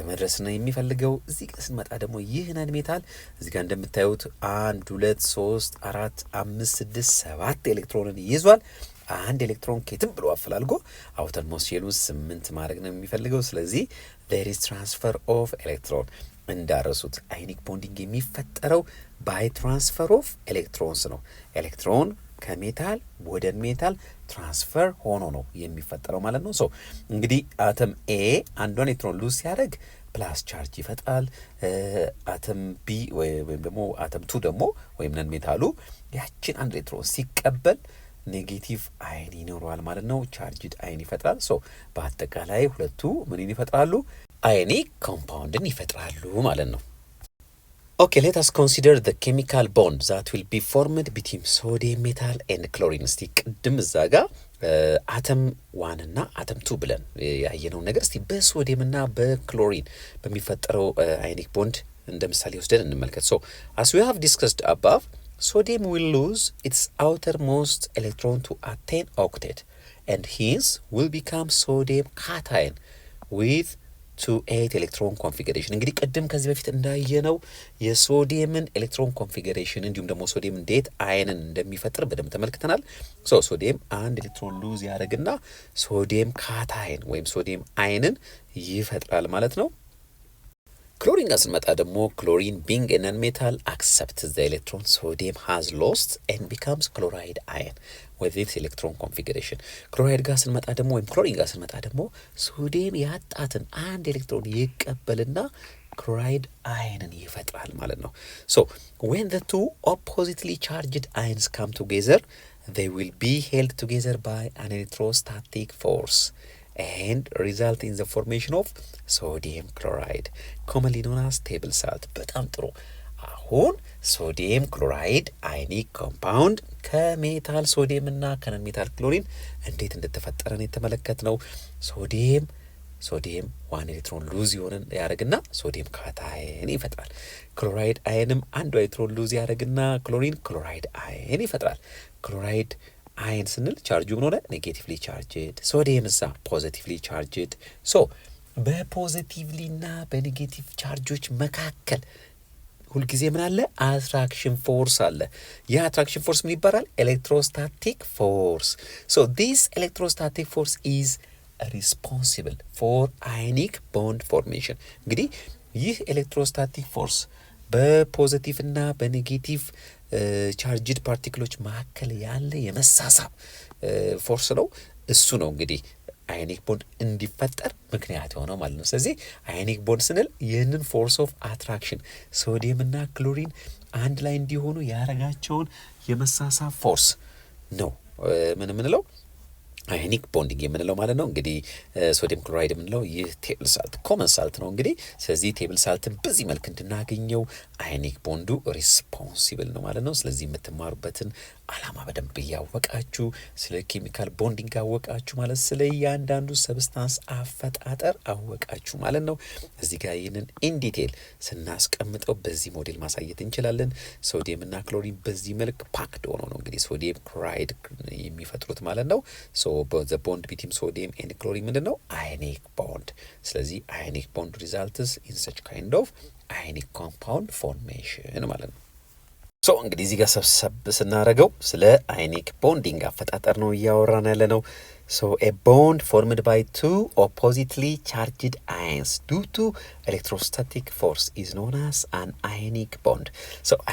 መድረስ ነው የሚፈልገው። እዚህ ጋር ስንመጣ ደግሞ ይህ ነን ሜታል እዚህ ጋር እንደምታዩት 1 2 3 4 5 6 7 ኤሌክትሮንን ይዟል። አንድ ኤሌክትሮን ኬትም ብሎ አፈላልጎ አውተርሞስት ሼሉን 8 ማድረግ ነው የሚፈልገው። ስለዚህ there is transfer of electron። እንዳረሱት አዮኒክ ቦንዲንግ የሚፈጠረው ባይ ትራንስፈር ኦፍ ኤሌክትሮንስ ነው። ኤሌክትሮን ከሜታል ወደ ሜታል ትራንስፈር ሆኖ ነው የሚፈጠረው ማለት ነው። እንግዲህ አተም ኤ አንዷን ኤሌክትሮን ሉዝ ሲያደርግ ፕላስ ቻርጅ ይፈጥራል። አተም ቢ ወይም ደግሞ አተም 2 ደግሞ ወይም ነን ሜታሉ ያችን አንድ ኤሌክትሮን ሲቀበል ኔጌቲቭ አይን ይኖረዋል ማለት ነው። ቻርጅድ አይን ይፈጥራል። በአጠቃላይ ሁለቱ ምን ይፈጥራሉ? አዮኒክ ኮምፓውንድን ይፈጥራሉ ማለት ነው። ኦኬ ሌት አስ ኮንሲደር ዘ ኬሚካል ቦንድ ዛት ዊል ቢ ፎርምድ ቢትዊን ሶዲየም ሜታል ኤንድ ክሎሪን። እስቲ ቅድም እዛ ጋር አተም 1 እና አተም 2 ብለን ያየነው ነገር እስቲ በሶዲየም እና በክሎሪን በሚፈጠረው አዮኒክ ቦንድ እንደ ምሳሌ ወስደን እንመልከት። as we have discussed above, sodium will lose its outermost electron to a 10 octet and hence will become sodium cation with 2s2s8 ኤሌክትሮን ኮንፊግሬሽን። እንግዲህ ቅድም ከዚህ በፊት እንዳየነው የሶዲየምን ኤሌክትሮን ኮንፊግሬሽን እንዲሁም ደግሞ ሶዲየም እንዴት አይንን እንደሚፈጥር በደንብ ተመልክተናል። ሶዲየም አንድ ኤሌክትሮን ሉዝ ያደርግና ሶዲየም ካታይን ወይም ሶዲየም አይንን ይፈጥራል ማለት ነው። ክሎሪን ጋር ስንመጣ ደግሞ ክሎሪን ቢንግ ኤ ነን ሜታል አክሰፕትስ ዘ ኤሌክትሮን ሶዲየም ሃዝ ሎስት ኤንድ ቢካምስ ክሎራይድ አየን ዊዝ ኢትስ ኤሌክትሮን ኮንፊግሬሽን። ክሎራይድ ጋር ስንመጣ ደግሞ ወይም ክሎሪን ጋር ስንመጣ ደግሞ ሶዲየም ያጣትን አንድ ኤሌክትሮን ይቀበልና ክሎራይድ አይንን ይፈጥራል ማለት ነው። ሶ when the two oppositely charged ions come together they will be held together by an electrostatic force and result in the formation of sodium chloride commonly known as table salt። በጣም ጥሩ። አሁን ሶዲየም ክሎራይድ አይኒክ ኮምፓውንድ ከሜታል ሶዲየም እና ከነን ሜታል ክሎሪን እንዴት እንደተፈጠረ ነው የተመለከትነው። ሶዲየም ዋን ኤሌክትሮን ሉዝ ይሆንን ያደርግና ሶዲየም ካታይን ይፈጥራል። ክሎራይድ አይንም አንዱ ኤሌክትሮን ሉዝ ያደርግና ክሎራይድ አይን ይፈጥራል። ክሎራይድ አይን ስንል ቻርጁ ምን ሆነ? ኔጌቲቭሊ ቻርጅድ። ሶዲየም እዛ ፖዚቲቭሊ ቻርጅድ። ሶ በፖዚቲቭሊና በኔጌቲቭ ቻርጆች መካከል ሁልጊዜ ምን አለ? አትራክሽን ፎርስ አለ። ያ አትራክሽን ፎርስ ምን ይባላል? ኤሌክትሮስታቲክ ፎርስ። ሶ ዲስ ኤሌክትሮስታቲክ ፎርስ ኢዝ ሪስፖንሲብል ፎር አይኒክ ቦንድ ፎርሜሽን። እንግዲህ ይህ ኤሌክትሮስታቲክ ፎርስ በፖዚቲቭ እና በኔጌቲቭ ቻርጅድ ፓርቲክሎች መካከል ያለ የመሳሳብ ፎርስ ነው። እሱ ነው እንግዲህ አዮኒክ ቦንድ እንዲፈጠር ምክንያት የሆነው ማለት ነው። ስለዚህ አዮኒክ ቦንድ ስንል ይህንን ፎርስ ኦፍ አትራክሽን ሶዲየም እና ክሎሪን አንድ ላይ እንዲሆኑ ያረጋቸውን የመሳሳብ ፎርስ ነው ምን ምንለው አዮኒክ ቦንዲንግ የምንለው ማለት ነው። እንግዲህ ሶዲየም ክሎራይድ የምንለው ይህ ቴብል ሳልት ኮመን ሳልት ነው። እንግዲህ ስለዚህ ቴብል ሳልትን በዚህ መልክ እንድናገኘው አዮኒክ ቦንዱ ሪስፖንሲብል ነው ማለት ነው። ስለዚህ የምትማሩበትን አላማ በደንብ እያወቃችሁ ስለ ኬሚካል ቦንዲንግ አወቃችሁ ማለት ስለ እያንዳንዱ ሰብስታንስ አፈጣጠር አወቃችሁ ማለት ነው። እዚህ ጋር ይህንን ኢን ዲቴል ስናስቀምጠው በዚህ ሞዴል ማሳየት እንችላለን። ሶዲየም እና ክሎሪን በዚህ መልክ ፓክድ ሆኖ ነው እንግዲህ ሶዲየም ክሎራይድ የሚፈጥሩት ማለት ነው። the bond between sodium and chlorine ምንድን ነው? ionic bond። ስለዚህ ionic bond results in such kind of ionic compound formation ማለት ነው። እንግዲህ እዚህ ጋር ሰብሰብ ስናደርገው ስለ ionic bonding አፈጣጠር ነው እያወራን ያለ ነው። a bond formed by two oppositely charged ions due to electrostatic force is known as an ionic bond።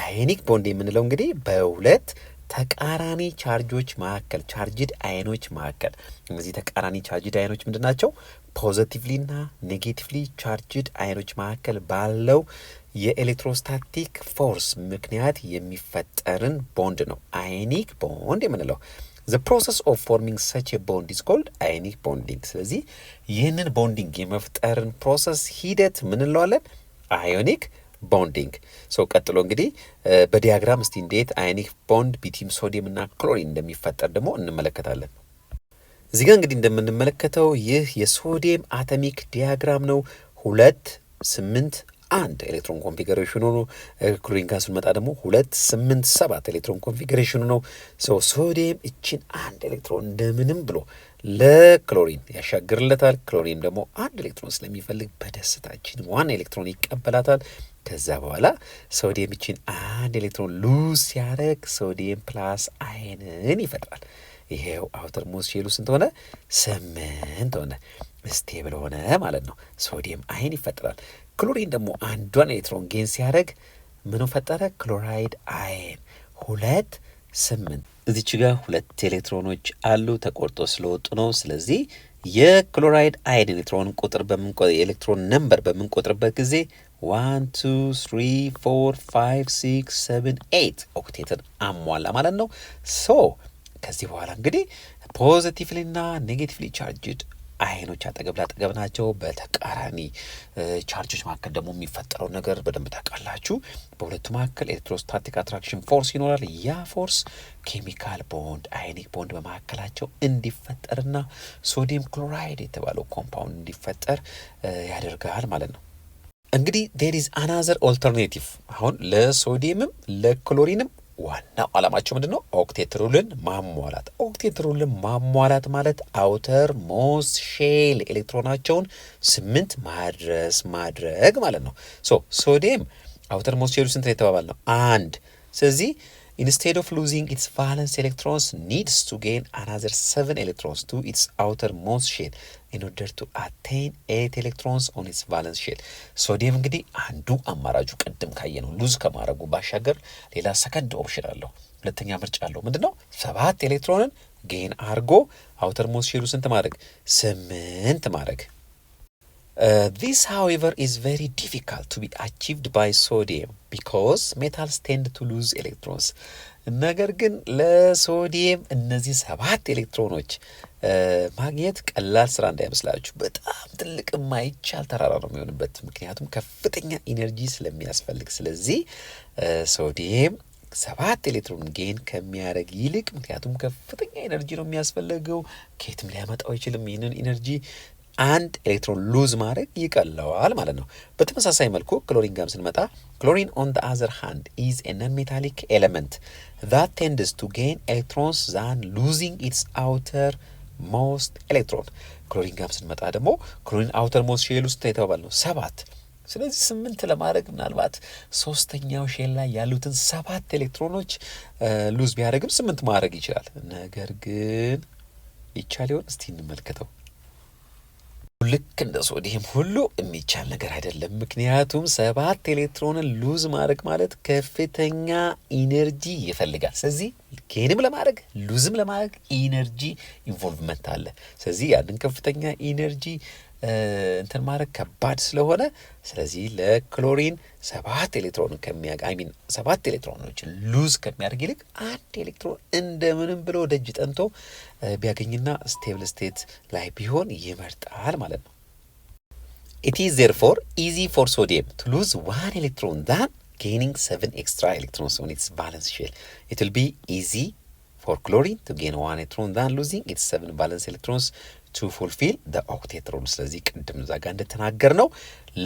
ionic bond የምንለው እንግዲህ በሁለት ተቃራኒ ቻርጆች መካከል ቻርጅድ አይኖች መካከል እነዚህ ተቃራኒ ቻርጅድ አይኖች ምንድን ናቸው? ፖዚቲቭሊ እና ኔጌቲቭሊ ቻርጅድ አይኖች መካከል ባለው የኤሌክትሮስታቲክ ፎርስ ምክንያት የሚፈጠርን ቦንድ ነው አዮኒክ ቦንድ የምንለው። the process of forming such a bond is called ionic bonding። ስለዚህ ይህንን ቦንዲንግ የመፍጠርን ፕሮሰስ ሂደት ምን እንለዋለን? አዮኒክ ቦንዲንግ። ቀጥሎ እንግዲህ በዲያግራም እስቲ እንዴት አዮኒክ ቦንድ ቢትዊን ሶዲየም እና ክሎሪን እንደሚፈጠር ደግሞ እንመለከታለን። እዚህ ጋር እንግዲህ እንደምንመለከተው ይህ የሶዲየም አቶሚክ ዲያግራም ነው። 2-8-1 ኤሌክትሮን ኮንፊግሬሽኑ ነው። ክሎሪን ጋር ስንመጣ ደግሞ 2-8-7 ኤሌክትሮን ኮንፊግሬሽኑ ነው። ሶዲየም እችን አንድ ኤሌክትሮን እንደምንም ብሎ ለክሎሪን ያሻግርለታል። ክሎሪን ደግሞ አንድ ኤሌክትሮን ስለሚፈልግ በደስታችን ዋን ኤሌክትሮን ይቀበላታል። ከዛ በኋላ ሶዲየም እችን አንድ ኤሌክትሮን ሉዝ ሲያደርግ ሶዲየም ፕላስ አይንን ይፈጥራል። ይሄው አውተር ሞስት ሼሉ ስንት ሆነ? 8 ሆነ። ስቴብል ሆነ ማለት ነው። ሶዲየም አይን ይፈጥራል። ክሎሪን ደግሞ አንዷን ኤሌክትሮን ጌን ሲያደርግ ምን ፈጠረ? ክሎራይድ አይን 2-8። እዚች ጋር 2 ኤሌክትሮኖች አሉ ተቆርጦ ስለወጡ ነው። ስለዚህ የክሎራይድ አይን ኤሌክትሮን ቁጥር የኤሌክትሮን ነምበር በምንቆጥርበት ጊዜ 1 2 3 4 5 6 7 8 ኦክቴትን አሟላ ማለት ነው። ከዚህ በኋላ እንግዲህ ፖዚቲቭሊ እና ኔጌቲቭሊ ቻርጅድ አይኖች አጠገብ ላጠገብ ናቸው። በተቃራኒ ቻርጆች መካከል ደግሞ የሚፈጠረው ነገር በደንብ ታውቃላችሁ። በሁለቱ መካከል ኤሌክትሮስታቲክ አትራክሽን ፎርስ ይኖራል። ያ ፎርስ ኬሚካል ቦንድ አዮኒክ ቦንድ በመካከላቸው እንዲፈጠርና ሶዲየም ክሎራይድ የተባለው ኮምፓውንድ እንዲፈጠር ያደርጋል ማለት ነው። እንግዲህ there is another alternative። አሁን ለሶዲየምም ለክሎሪንም ዋናው ዓላማቸው ምንድነው? ኦክቴት ሩልን ማሟላት። ኦክቴት ሩልን ማሟላት ማለት አውተር ሞስት ሼል ኤሌክትሮናቸውን 8 ማድረግ ማለት ነው። ሶዲየም አውተር ሞስት ሼሉ ስንት ነው የተባባልነው? 1። ስለዚህ instead of losing its valence electrons needs to gain another 7 electrons to its outermost shell in order to attain 8 electrons on its valence shell። ሶዲየም እንግዲህ አንዱ አማራጩ ቅድም ካየነው ሉዝ ከማድረጉ ባሻገር ሌላ ሰከንድ ኦፕሽን አለው። ሁለተኛ ምርጫ አለው። ምንድነው? 7 ኤሌክትሮንን ጌን አድርጎ አውተርሞስት ሼሉ ስንት ማድረግ? 8 ማድረግ። This, however, is very difficult to be achieved by sodium because metals tend to lose electrons. ነገር ግን ለሶዲየም እነዚህ 7 ኤሌክትሮኖች ማግኘት ቀላል ስራ እንዳይመስላችሁ። በጣም ትልቅ የማይቻል ተራራ ነው የሚሆንበት፣ ምክንያቱም ከፍተኛ ኢነርጂ ስለሚያስፈልግ። ስለዚህ ሶዲየም 7 ኤሌክትሮን ጌን ከሚያደርግ ይልቅ፣ ምክንያቱም ከፍተኛ ኢነርጂ ነው የሚያስፈልገው፣ ከየትም ሊያመጣው አይችልም ይህንን ኢነርጂ፣ 1 ኤሌክትሮን ሉዝ ማድረግ ይቀለዋል ማለት ነው። በተመሳሳይ መልኩ ክሎሪን ጋር ስንመጣ ክሎሪን on the other hand is a non-metallic element that tends to gain electrons than losing its outermost electron። ክሎሪን ጋር ስንመጣ ደግሞ ክሎሪን outermost ሼል ውስጥ የተባባልነው 7። ስለዚህ 8 ለማድረግ ምናልባት ሶስተኛው ሼል ላይ ያሉትን 7 ኤሌክትሮኖች ሉዝ ቢያደርግም 8 ማድረግ ይችላል። ነገር ግን ይቻል ይሆን? እስቲ እንመልከተው። ልክ እንደ ሶዲየም ሁሉ የሚቻል ነገር አይደለም። ምክንያቱም 7 ኤሌክትሮንን ሉዝ ማድረግ ማለት ከፍተኛ ኢነርጂ ይፈልጋል። ስለዚህ ጌንም ለማድረግ ሉዝም ለማድረግ ኢነርጂ ኢንቮልቭመንት አለ። ስለዚህ ያንን ከፍተኛ ኢነርጂ እንትን ማድረግ ከባድ ስለሆነ፣ ስለዚህ ለክሎሪን 7 ኤሌክትሮን 7 ኤሌክትሮኖች ሉዝ ከሚያደርግ ይልቅ 1 ኤሌክትሮን እንደምንም ብሎ ደጅ ጠንቶ ቢያገኝና ስቴብል ስቴት ላይ ቢሆን ይመርጣል ማለት ነው። It is therefore easy for sodium to lose 1 electron than gaining 7 extra electrons on its valence shell. It will be easy for chlorine to gain 1 electron than losing its 7 valence electrons to fulfill the octet rule። ስለዚህ ቅድም እዛ ጋር እንደተናገር ነው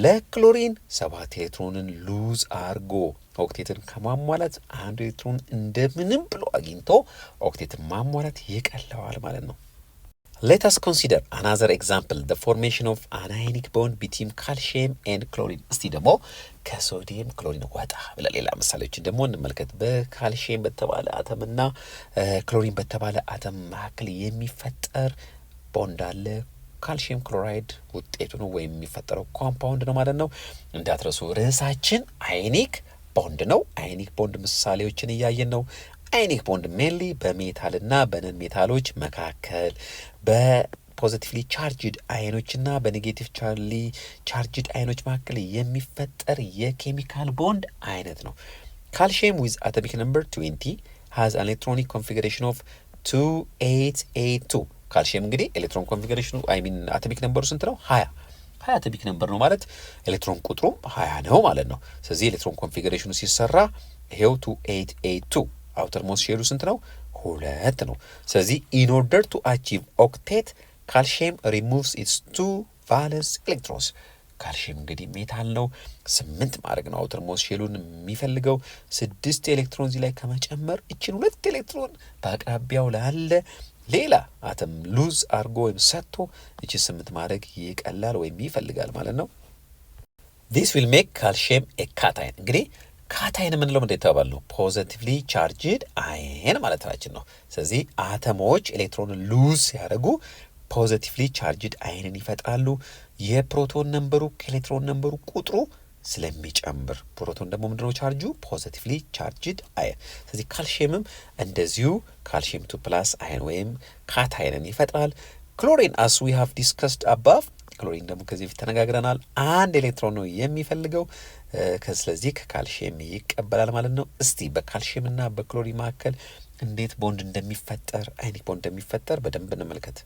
ለክሎሪን 7 ኤሌክትሮንን ሉዝ አርጎ ኦክቴትን ከማሟላት 1 ኤሌክትሮን እንደምንም ብሎ አግኝቶ ኦክቴትን ማሟላት ይቀለዋል ማለት ነው። Let us consider another example, the formation of anionic bond between calcium and chlorine። እስቲ ደግሞ ከሶዲየም ክሎሪን ወጣ ብለን ሌላ ምሳሌዎችን ደግሞ እንመልከት። በካልሲየም በተባለ አተምና ክሎሪን በተባለ አተም መካከል የሚፈጠር ቦንድ አለ። ካልሲየም ክሎራይድ ውጤቱ ነው ወይም የሚፈጠረው ኮምፓውንድ ነው ማለት ነው። እንዳትረሱ ርዕሳችን አዮኒክ ቦንድ ነው። አዮኒክ ቦንድ ምሳሌዎችን እያየን ነው። አዮኒክ ቦንድ ሜንሊ በሜታልና በነን ሜታሎች መካከል በፖዚቲቭሊ ቻርጅድ አዮኖችና በኔጌቲቭ ቻርጅድ አዮኖች መካከል የሚፈጠር የኬሚካል ቦንድ አይነት ነው። ካልሲየም ዊዝ አቶሚክ ነምበር 20 has an electronic configuration of 2882። ካልሲየም እንግዲህ ኤሌክትሮን ኮንፊግሬሽኑ አቶሚክ ነምበሩ ስንት ነው? 20 አቶሚክ ነምበር ነው ማለት ኤሌክትሮን ቁጥሩም 20 ነው ማለት ነው። ስለዚህ ኤሌክትሮን ኮንፊግሬሽኑ ሲሰራ ይሄው 2882። አውተር ሞስት ሼሉ ስንት ነው? 2 ነው። ስለዚህ in order to achieve octet calcium removes its 2 valence electrons። ካልሲየም እንግዲህ ሜታል ነው፣ 8 ማድረግ ነው አውተር ሞስት ሼሉን የሚፈልገው። 6 ኤሌክትሮን እዚህ ላይ ከመጨመር እችን 2 ኤሌክትሮን በአቅራቢያው ላለ ሌላ አተም ሉዝ አርጎ ወይም ሰጥቶ እቺ 8 ማድረግ ይቀላል ወይም ይፈልጋል ማለት ነው። This will make calcium a cation። እንግዲህ ካታይን የምንለው ምንድን ተባባል ነው? ፖዚቲቭሊ ቻርጅድ አየን ማለታችን ነው። ስለዚህ አተሞች ኤሌክትሮንን ሉዝ ሲያደርጉ ፖዚቲቭሊ ቻርጅድ አየንን ይፈጥራሉ። የፕሮቶን ነምበሩ ከኤሌክትሮን ነምበሩ ቁጥሩ ስለሚጨምር ፕሮቶን ደግሞ ምንድነው ቻርጁ? ፖዚቲቭሊ ቻርጅድ አየን። ስለዚህ ካልሲየምም እንደዚሁ ካልሲየም 2+ አየን ወይም ካታይንን ይፈጥራል። ክሎሪን as we have discussed above፣ ክሎሪን ደግሞ ከዚህ በፊት ተነጋግረናል፣ 1 ኤሌክትሮን ነው የሚፈልገው። ስለዚህ ከካልሲየም ይቀበላል ማለት ነው። እስቲ በካልሲየም እና በክሎሪን መካከል እንዴት ቦንድ እንደሚፈጠር አዮኒክ ቦንድ እንደሚፈጠር በደንብ እንመልከት።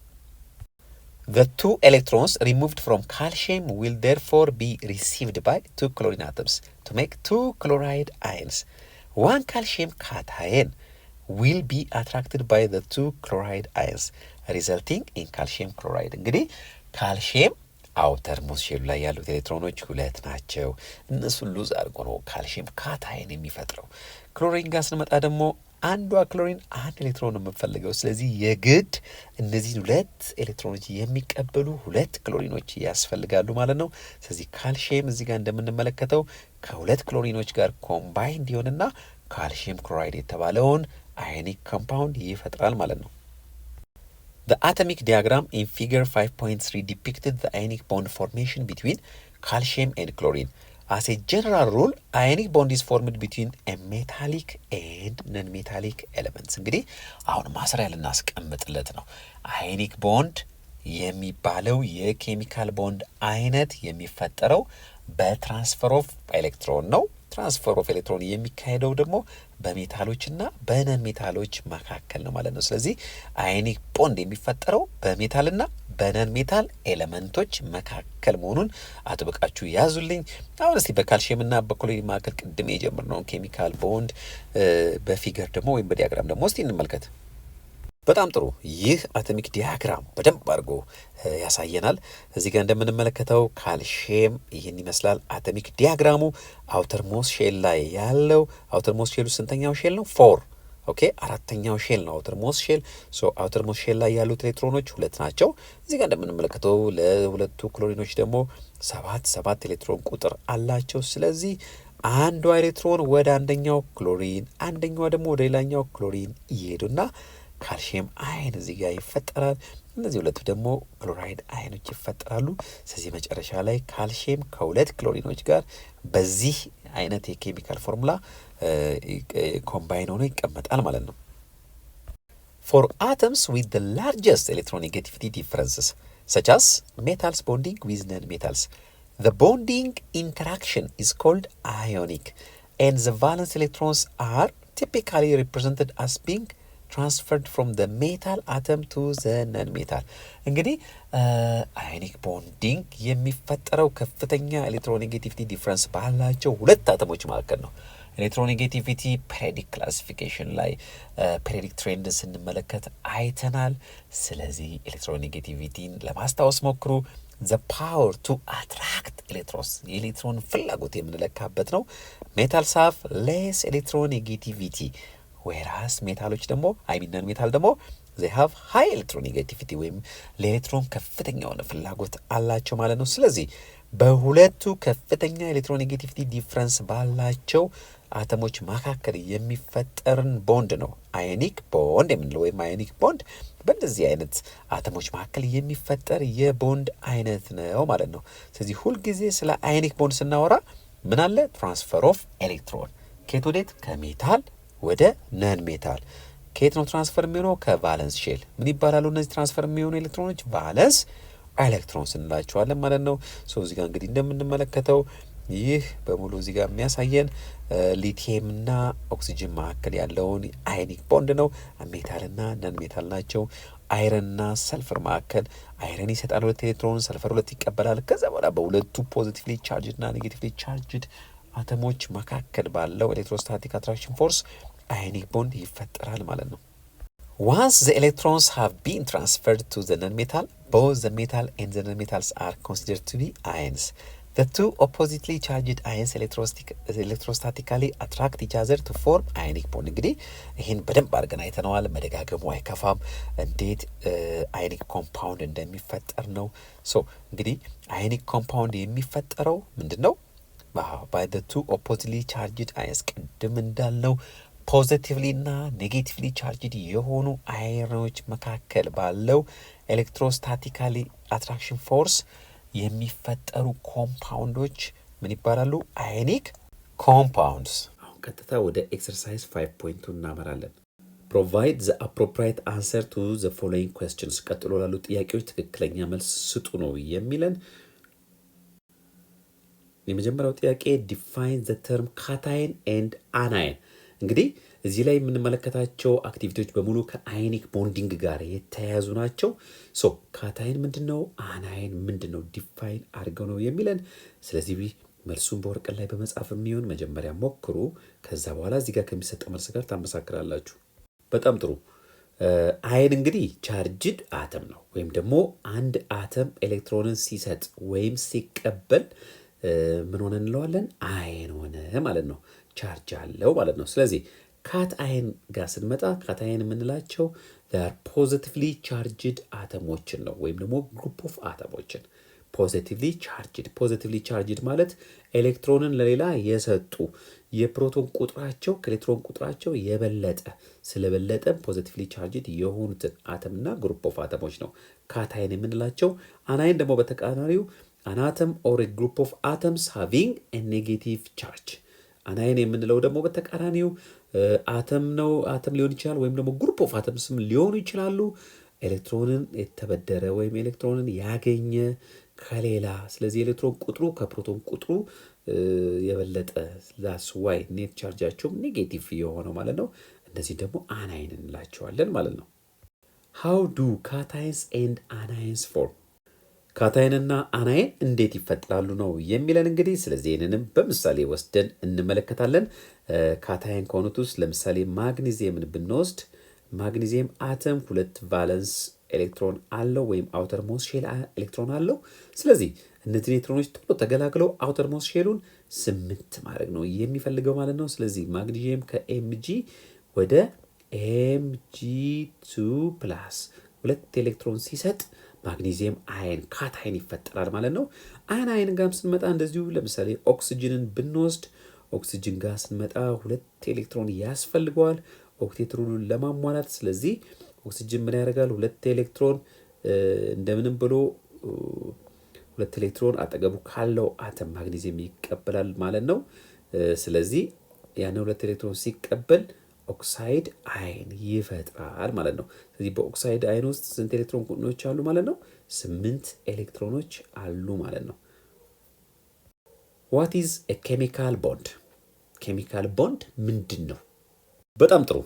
The 2 electrons removed from calcium will therefore be received by 2 chlorine atoms to make 2 chloride ions. 1 calcium cation will be attracted by the 2 chloride ions, resulting in calcium chloride። እንግዲህ ካልሲየም አውተር ሞስት ሼሉ ላይ ያሉት ኤሌክትሮኖች 2 ናቸው። እነሱን ሉዝ አድርጎ ነው ካልሲየም ካታይን የሚፈጥረው። ክሎሪን ጋር ስንመጣ ደግሞ አንዷ ክሎሪን አንድ ኤሌክትሮን ነው የምንፈልገው። ስለዚህ የግድ እነዚህን ሁለት ኤሌክትሮኖች የሚቀበሉ ሁለት ክሎሪኖች ያስፈልጋሉ ማለት ነው። ስለዚህ ካልሽየም እዚህ ጋር እንደምንመለከተው ከሁለት ክሎሪኖች ጋር ኮምባይንድ እንዲሆንና ካልሽየም ክሎራይድ የተባለውን አዮኒክ ኮምፓውንድ ይፈጥራል ማለት ነው። The atomic diagram in figure 5.3 depicted the ionic bond formation between calcium and chlorine. As a general rule, ionic bond is formed between a metallic and non-metallic elements. እንግዲህ አሁን ማስሪያ ልናስቀምጥለት ነው። አዮኒክ ቦንድ የሚባለው የኬሚካል ቦንድ አይነት የሚፈጠረው በትራንስፈር ኦፍ ኤሌክትሮን ነው። ትራንስፈር ኦፍ ኤሌክትሮን የሚካሄደው ደግሞ በሜታሎችና በነን ሜታሎች መካከል ነው ማለት ነው። ስለዚህ አዮኒክ ቦንድ የሚፈጠረው በሜታልና በነን ሜታል ኤሌመንቶች መካከል መሆኑን አጥብቃችሁ ያዙልኝ። አሁን እስቲ በካልሽየምና በክሎሪን መካከል ቅድም የጀመርነውን ኬሚካል ቦንድ በፊገር ደግሞ ወይም በዲያግራም ደግሞ እስቲ እንመልከት። በጣም ጥሩ። ይህ አቶሚክ ዲያግራም በደንብ አድርጎ ያሳየናል። እዚህ ጋር እንደምንመለከተው ካልሽየም ይህን ይመስላል አቶሚክ ዲያግራሙ። አውተርሞስት ሼል ላይ ያለው አውተርሞስት ሼሉ ስንተኛው ሼል ነው? 4 ኦኬ፣ አራተኛው ሼል ነው አውተርሞስት ሼል። ሶ አውተርሞስት ሼል ላይ ያሉት ኤሌክትሮኖች ሁለት ናቸው። እዚህ ጋር እንደምንመለከተው ለሁለቱ ክሎሪኖች ደግሞ ሰባት ኤሌክትሮን ቁጥር አላቸው። ስለዚህ አንዷ ኤሌክትሮን ወደ አንደኛው ክሎሪን፣ አንደኛዋ ደግሞ ወደ ሌላኛው ክሎሪን ይሄዱና ካልሽየም አይን እዚህ ጋር ይፈጠራል። እነዚህ ሁለቱ ደግሞ ክሎራይድ አይኖች ይፈጠራሉ። ስለዚህ መጨረሻ ላይ ካልሽየም ከሁለት ክሎሪኖች ጋር በዚህ አይነት የኬሚካል ፎርሙላ ኮምባይን ሆኖ ይቀመጣል ማለት ነው። For atoms with the largest electronegativity differences, such as metals bonding with non-metals, the bonding interaction is called ionic, and the valence electrons are typically represented as being transferred from the metal atom to the non-metal. እንግዲህ አዮኒክ ቦንዲንግ የሚፈጠረው ከፍተኛ ኤሌክትሮኔጌቲቪቲ ዲፍረንስ ባላቸው ሁለት አተሞች መካከል ነው። ኤሌክትሮኔጌቲቪቲ ፔሪዮዲክ ክላሲፊኬሽን ላይ ፔሪዮዲክ ትሬንድን ስንመለከት አይተናል። ስለዚህ ኤሌክትሮኔጌቲቪቲን ለማስታወስ ሞክሩ። the power to attract electrons የኤሌክትሮን ፍላጎት የምንለካበት ነው። ሜታልስ have less electronegativity whereas ሜታሎች ደግሞ አይሚነን ሜታል ደግሞ they have high electronegativity ወይም ለኤሌክትሮን ከፍተኛ የሆነ ፍላጎት አላቸው ማለት ነው። ስለዚህ በሁለቱ ከፍተኛ ኤሌክትሮኔጌቲቪቲ ዲፍረንስ ባላቸው አተሞች መካከል የሚፈጠርን ቦንድ ነው አዮኒክ ቦንድ የምንለው ወይም አዮኒክ ቦንድ በእንደዚህ አይነት አተሞች መካከል የሚፈጠር የቦንድ አይነት ነው ማለት ነው። ስለዚህ ሁልጊዜ ስለ አዮኒክ ቦንድ ስናወራ ምን አለ? ትራንስፈር ኦፍ ኤሌክትሮን ከየት ወዴት? ከሜታል ወደ ነን ሜታል። ከየት ነው ትራንስፈር የሚሆነው? ከቫለንስ ሼል። ምን ይባላሉ እነዚህ ትራንስፈር የሚሆኑ ኤሌክትሮኖች? ቫለንስ ኤሌክትሮንስ እንላቸዋለን ማለት ነው። እዚህ ጋር እንግዲህ እንደምንመለከተው ይህ በሙሉ እዚህ ጋር የሚያሳየን ሊቲየምና ኦክሲጅን መካከል ያለውን አዮኒክ ቦንድ ነው። ሜታልና ነን ሜታል ናቸው። አይረንና ሰልፈር መካከል አይረን ይሰጣል ሁለት ኤሌክትሮን፣ ሰልፈር ሁለት ይቀበላል። ከዛ በኋላ በሁለቱ ፖዚቲቭሊ ቻርጅድ እና ኔጌቲቭሊ ቻርጅድ አተሞች መካከል ባለው ኤሌክትሮስታቲክ አትራክሽን ፎርስ አዮኒክ ቦንድ ይፈጠራል ማለት ነው። Once the electrons have been transferred to the non-metal, both the metal and the non-metals are considered to be ions. The two oppositely charged ions electrostatically attract each other to form ionic bond. እንግዲህ ይህን በደንብ አድርገን አይተነዋል። መደጋገሙ አይከፋም። እንዴት አዮኒክ ኮምፓውንድ እንደሚፈጠር ነው። እንግዲህ አዮኒክ ኮምፓውንድ የሚፈጠረው ምንድን ነው? by the two oppositely charged ions ቅድም እንዳልነው ፖዚቲቭሊ እና ኔጌቲቭሊ ቻርጅድ የሆኑ አየኖች መካከል ባለው ኤሌክትሮስታቲካሊ አትራክሽን ፎርስ የሚፈጠሩ ኮምፓውንዶች ምን ይባላሉ? አዮኒክ ኮምፓውንድስ። አሁን ቀጥታ ወደ ኤክሰርሳይዝ 5.2 እናመራለን። ፕሮቫይድ ዘ አፕሮፕሪየት አንሰር ቱ ዘ ፎሎዊንግ ኩዌስችንስ። ቀጥሎ ላሉ ጥያቄዎች ትክክለኛ መልስ ስጡ ነው የሚለን። የመጀመሪያው ጥያቄ ዲፋይን ዘ ተርም ካታይን ኤንድ አናይን። እንግዲህ እዚህ ላይ የምንመለከታቸው አክቲቪቲዎች በሙሉ ከአዮኒክ ቦንዲንግ ጋር የተያያዙ ናቸው። ካታይን ምንድነው? አናይን ምንድነው? ዲፋይን አድርገው ነው የሚለን። ስለዚህ መልሱን በወረቀት ላይ በመጻፍ የሚሆን መጀመሪያ ሞክሩ። ከዛ በኋላ እዚህ ጋር ከሚሰጠው መልስ ጋር ታመሳክራላችሁ። በጣም ጥሩ። አየን እንግዲህ ቻርጅድ አተም ነው፣ ወይም ደግሞ አንድ አተም ኤሌክትሮንን ሲሰጥ ወይም ሲቀበል ምን ሆነ እንለዋለን? አየን ሆነ ማለት ነው። ቻርጅ አለው ማለት ነው። ስለዚህ ካት አየን ጋር ስንመጣ ካት አየን የምንላቸው ፖዚቲቭሊ ቻርጅድ አተሞችን ነው ወይም ደግሞ ግሩፕ ኦፍ አተሞችን ፖዚቲቭሊ ቻርጅድ ማለት ኤሌክትሮንን ለሌላ የሰጡ የፕሮቶን ቁጥራቸው ከኤሌክትሮን ቁጥራቸው የበለጠ ስለበለጠ ፖዚቲቭሊ ቻርጅድ የሆኑትን አተምና ግሩፕ ኦፍ አተሞች ነው ካታይን የምንላቸው። አናይን ደግሞ በተቃራኒው አናተም ኦር ግሩፕ ኦፍ አተምስ ሃቪንግ ኔጌቲቭ ቻርጅ። አናይን የምንለው ደግሞ በተቃራኒው አተም ነው። አተም ሊሆን ይችላል ወይም ደግሞ ግሩፕ ኦፍ አተምስም ሊሆኑ ይችላሉ። ኤሌክትሮንን የተበደረ ወይም ኤሌክትሮንን ያገኘ ከሌላ ስለዚህ ኤሌክትሮን ቁጥሩ ከፕሮቶን ቁጥሩ የበለጠ ላስ ዋይ ኔት ቻርጃቸው ኔጌቲቭ የሆነው ማለት ነው። እነዚህ ደግሞ አናይን እንላቸዋለን ማለት ነው። ሃው ዱ ካታይንስ ኤንድ አናይንስ ፎርም? ካታይንና አናይን እንዴት ይፈጠራሉ ነው የሚለን እንግዲህ። ስለዚህ ይህንንም በምሳሌ ወስደን እንመለከታለን። ካታይን ከሆኑት ውስጥ ለምሳሌ ማግኒዚየምን ብንወስድ ማግኒዚየም አተም 2 ቫለንስ ኤሌክትሮን አለው ወይም አውተር ሞስት ሼል ኤሌክትሮን አለው። ስለዚህ እነዚህ ኤሌክትሮኖች ቶሎ ተገላግለው አውተር ሞስት ሼሉን 8 ማድረግ ነው የሚፈልገው ማለት ነው። ስለዚህ ማግኒዚየም ከኤምጂ ወደ ኤምጂ2 ፕላስ 2 ኤሌክትሮን ሲሰጥ ማግኒዚየም አየን ካታይን ይፈጠራል ማለት ነው። አናይን ጋር ስንመጣ እንደዚሁ ለምሳሌ ኦክሲጅንን ብንወስድ ኦክሲጅን ጋር ስንመጣ 2 ኤሌክትሮን ያስፈልገዋል ኦክቴት ሩሉን ለማሟላት። ስለዚህ ኦክሲጅን ምን ያደርጋል? 2 ኤሌክትሮን እንደምንም ብሎ 2 ኤሌክትሮን አጠገቡ ካለው አተም ማግኒዚየም ይቀበላል ማለት ነው። ስለዚህ ያን 2 ኤሌክትሮን ሲቀበል ኦክሳይድ አየን ይፈጥራል ማለት ነው። ስለዚህ በኦክሳይድ አየን ውስጥ ስንት ኤሌክትሮኖች አሉ ማለት ነው? 8 ኤሌክትሮኖች አሉ ማለት ነው። ዋት ኢዝ ኤ ኬሚካል ቦንድ? ኬሚካል ቦንድ ምንድን ነው? በጣም ጥሩ።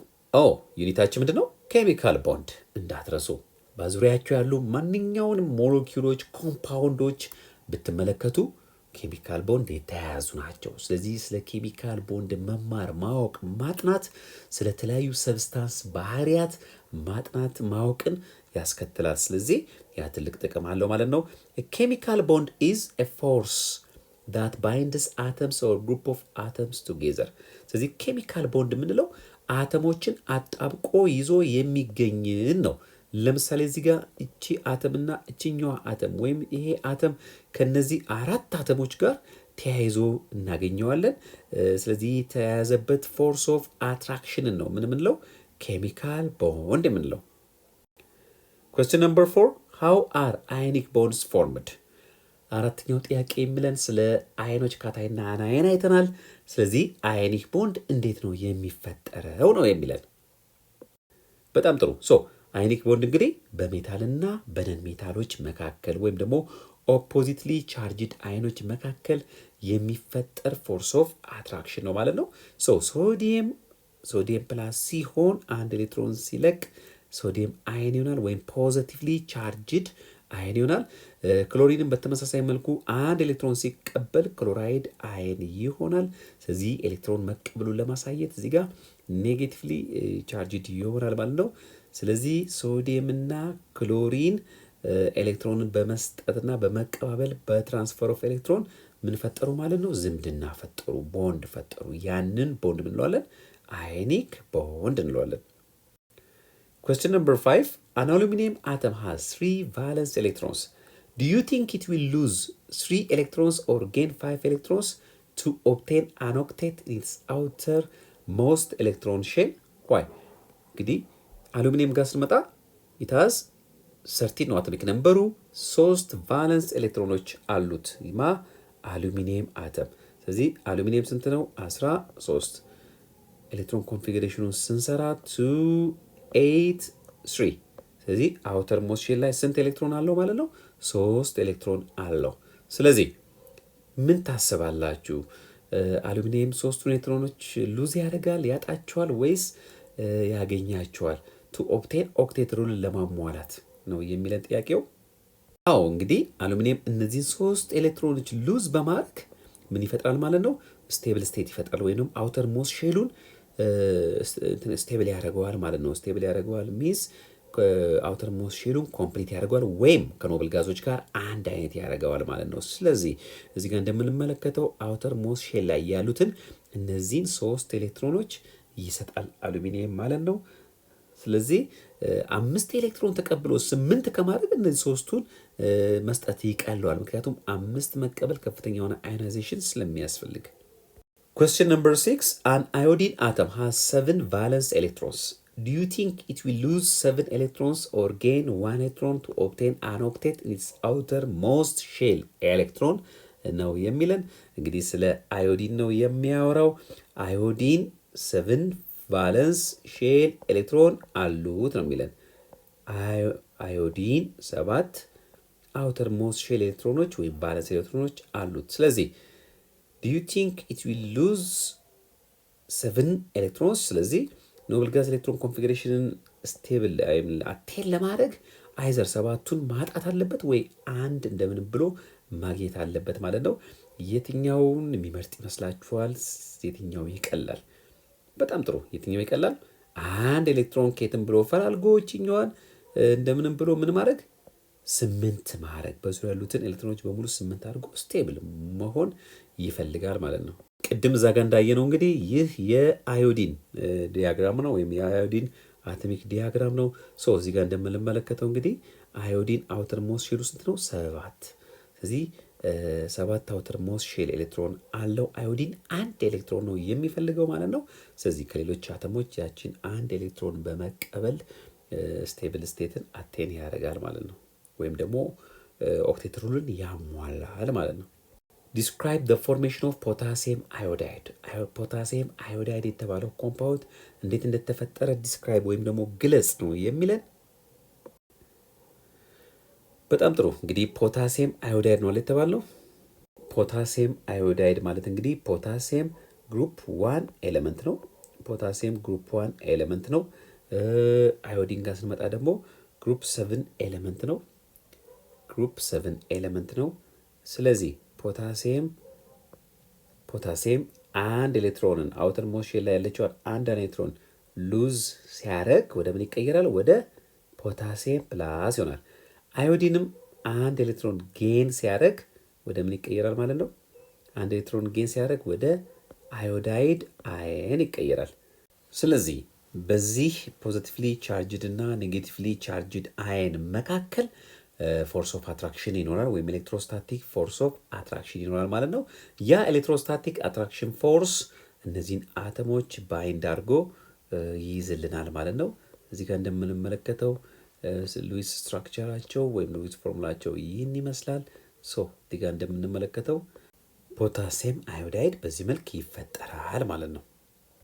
ዩኒታችን ምንድን ነው? ኬሚካል ቦንድ እንዳትረሱ። በዙሪያቸው ያሉ ማንኛውንም ሞለኪውሎች፣ ኮምፓውንዶች ብትመለከቱ ኬሚካል ቦንድ የተያያዙ ናቸው። ስለዚህ ስለ ኬሚካል ቦንድ መማር፣ ማወቅ፣ ማጥናት ስለተለያዩ ሰብስታንስ ባህሪያት ማጥናት ማወቅን ያስከትላል። ስለዚህ ያ ትልቅ ጥቅም አለው ማለት ነው። ኬሚካል ቦንድ ኢዝ ኤ ፎርስ that binds atoms or group of atoms together። ስለዚህ ኬሚካል ቦንድ የምንለው አተሞችን አጣብቆ ይዞ የሚገኝን ነው። ለምሳሌ እዚህ ጋር እቺ አተምና እቺኛዋ አተም ወይም ይሄ አተም ከነዚህ 4 አተሞች ጋር ተያይዞ እናገኘዋለን። ስለዚህ የተያያዘበት ፎርስ ኦፍ አትራክሽንን ነው ምን የምንለው? ኬሚካል ቦንድ የምንለው። question number 4 how are ionic bonds formed? አራተኛው ጥያቄ የሚለን ስለ አየኖች ካታይንና አናይን አይተናል። ስለዚህ አየኒክ ቦንድ እንዴት ነው የሚፈጠረው ነው የሚለን። በጣም ጥሩ። አየኒክ ቦንድ እንግዲህ በሜታልና በነን ሜታሎች መካከል ወይም ደግሞ ኦፖዚትሊ ቻርጅድ አየኖች መካከል የሚፈጠር ፎርስ ኦፍ አትራክሽን ነው ማለት ነው። ሶዲየም ፕላስ ሲሆን አንድ ኤሌክትሮን ሲለቅ ሶዲየም አየን ይሆናል ወይም ፖዚቲቭሊ ቻርጅድ አየን ይሆናል። ክሎሪንን በተመሳሳይ መልኩ አንድ ኤሌክትሮን ሲቀበል ክሎራይድ አየን ይሆናል። ስለዚህ ኤሌክትሮን መቀበሉን ለማሳየት እዚህ ጋር ኔጌቲቭሊ ቻርጅድ ይሆናል ማለት ነው። ስለዚህ ሶዲየምና ክሎሪን ኤሌክትሮንን በመስጠትና በመቀባበል በትራንስፈር ኦፍ ኤሌክትሮን ምን ፈጠሩ ማለት ነው? ዝምድና ፈጠሩ፣ ቦንድ ፈጠሩ። ያንን ቦንድ ምን እንለዋለን? አየኒክ ቦንድ እንለዋለን። question number 5 an aluminum atom has 3 valence electrons. Do you think it will lose 3 electrons or gain 5 electrons to obtain an octet in its outermost electron shell? Why? እንግዲህ አሉሚኒየም ጋር ስንመጣ it has 13 ነው አቶሚክ ነምበሩ፣ 3 ቫለንስ ኤሌክትሮኖች አሉት ማ አሉሚኒየም አተም። ስለዚህ አሉሚኒየም ስንት ነው? 13። ኤሌክትሮን ኮንፊግሬሽኑን ስንሰራ 2 8 3። ስለዚህ አውተር ሞስት ሼል ላይ ስንት ኤሌክትሮን አለው ማለት ነው? 3 ኤሌክትሮን አለው። ስለዚህ ምን ታስባላችሁ? አሉሚኒየም 3 ኤሌክትሮኖች ሉዝ ያደርጋል፣ ያጣቸዋል ወይስ ያገኛቸዋል? ቱ ኦብቴን ኦክቴት ሩልን ለማሟላት ነው የሚለን ጥያቄው። እንግዲህ አሉሚኒየም እነዚህን 3 ኤሌክትሮኖች ሉዝ በማድረግ ምን ይፈጥራል ማለት ነው? ስቴብል ስቴት ይፈጥራል ወይም አውተር ሞስት ሼሉን ስቴብል ያደርገዋል ማለት ነው። ስቴብል ያደርገዋል ሚንስ አውተር ሞስት ሼሉን ኮምፕሊት ያደርገዋል ወይም ከኖብል ጋዞች ጋር አንድ አይነት ያደርገዋል ማለት ነው። ስለዚህ እዚህ ጋር እንደምንመለከተው አውተር ሞስት ሼል ላይ ያሉትን እነዚህን 3 ኤሌክትሮኖች ይሰጣል አሉሚኒየም ማለት ነው። ስለዚህ 5 ኤሌክትሮን ተቀብሎ 8 ከማድረግ እነዚህ 3ቱን መስጠት ይቀለዋል። ምክንያቱም 5 መቀበል ከፍተኛ የሆነ አዮናይዜሽን ስለሚያስፈልግ። Question number 6. An iodine atom has 7 valence electrons. Do you think it will lose 7 electrons or gain 1 electron to obtain an octet in its outermost shell? ኤሌክትሮን ነው የሚለን እንግዲህ ስለ አዮዲን ነው የሚያወራው። አዮዲን 7 ቫለንስ ሼል ኤሌክትሮን አሉት ነው የሚለን። አዮዲን 7 outermost shell ኤሌክትሮኖች ወይም ቫለንስ ኤሌክትሮኖች አሉት። ስለዚህ do you think it will lose 7 electrons? ስለዚህ ኖብል ጋዝ ኤሌክትሮን ኮንፊግሬሽንን ስቴብል አቴን ለማድረግ አይዘር 7ቱን ማጣት አለበት ወይ አንድ እንደምንም ብሎ ማግኘት አለበት ማለት ነው። የትኛውን የሚመርጥ ይመስላችኋል? የትኛው ይቀላል? በጣም ጥሩ። የትኛው ይቀላል? አንድ ኤሌክትሮን ከየትም ብሎ ፈላልጎ ይችኛዋን እንደምንም ብሎ ምን ማድረግ 8 ማድረግ በዙሪያ ያሉትን ኤሌክትሮኖች በሙሉ 8 አድርጎ ስቴብል መሆን ይፈልጋል ማለት ነው። ቅድም እዛ ጋር እንዳየነው እንግዲህ ይህ የአዮዲን ዲያግራም ነው ወይም የአዮዲን አቶሚክ ዲያግራም ነው። እዚህ ጋር እንደምንመለከተው እንግዲህ አዮዲን አውተር ሞስት ሼሉ ስንት ነው? 7። ስለዚህ 7 አውተር ሞስት ሼል ኤሌክትሮን አለው። አዮዲን አንድ ኤሌክትሮን ነው የሚፈልገው ማለት ነው። ስለዚህ ከሌሎች አተሞች ያችን አንድ ኤሌክትሮን በመቀበል ስቴብል ስቴትን አቴን ያደርጋል ማለት ነው። ወይም ደግሞ ኦክቴት ሩልን ያሟላል ማለት ነው። ዲስክራይብ ዘ ፎርሜሽን ኦፍ ፖታሲየም አዮዳይድ። ፖታሲየም አዮዳይድ የተባለው ኮምፓውንድ እንዴት እንደተፈጠረ ዲስክራይብ ወይም ደግሞ ግለጽ ነው የሚለን። በጣም ጥሩ። እንግዲህ ፖታሲየም አዮዳይድ ነው የተባለው። ፖታሲየም አዮዳይድ ማለት እንግዲህ ፖታሲየም ግሩፕ 1 ኤሌመንት ነው። ፖታሲየም ግሩፕ 1 ኤሌመንት ነው። አዮዲን ጋር ስንመጣ ደግሞ ግሩፕ 7 ኤሌመንት ነው። ግሩፕ 7 ኤሌመንት ነው። ስለዚህ ፖታሲየም አንድ ኤሌክትሮንን አውተር ሞስት ሼል ላይ ያለችውን አንድ ኤሌክትሮን ሉዝ ሲያደርግ ወደ ምን ይቀየራል? ወደ ፖታሲየም ፕላስ ይሆናል። አዮዲንም አንድ ኤሌክትሮን ጌን ሲያደርግ ወደ ምን ይቀየራል ማለት ነው? አንድ ኤሌክትሮን ጌን ሲያደርግ ወደ አዮዳይድ አየን ይቀየራል። ስለዚህ በዚህ ፖዚቲቭሊ ቻርጅድ እና ኔጌቲቭሊ ቻርጅድ አየን መካከል ፎርስ ኦፍ አትራክሽን ይኖራል ወይም ኤሌክትሮስታቲክ ፎርስ ኦፍ አትራክሽን ይኖራል ማለት ነው። ያ ኤሌክትሮስታቲክ አትራክሽን ፎርስ እነዚህን አተሞች ባይንድ አድርጎ ይይዝልናል ማለት ነው። እዚህ ጋር እንደምንመለከተው ሉዊስ ስትራክቸራቸው ወይም ሉዊስ ፎርሙላቸው ይህን ይመስላል። እዚህ ጋር እንደምንመለከተው ፖታሲየም አዮዳይድ በዚህ መልክ ይፈጠራል ማለት ነው።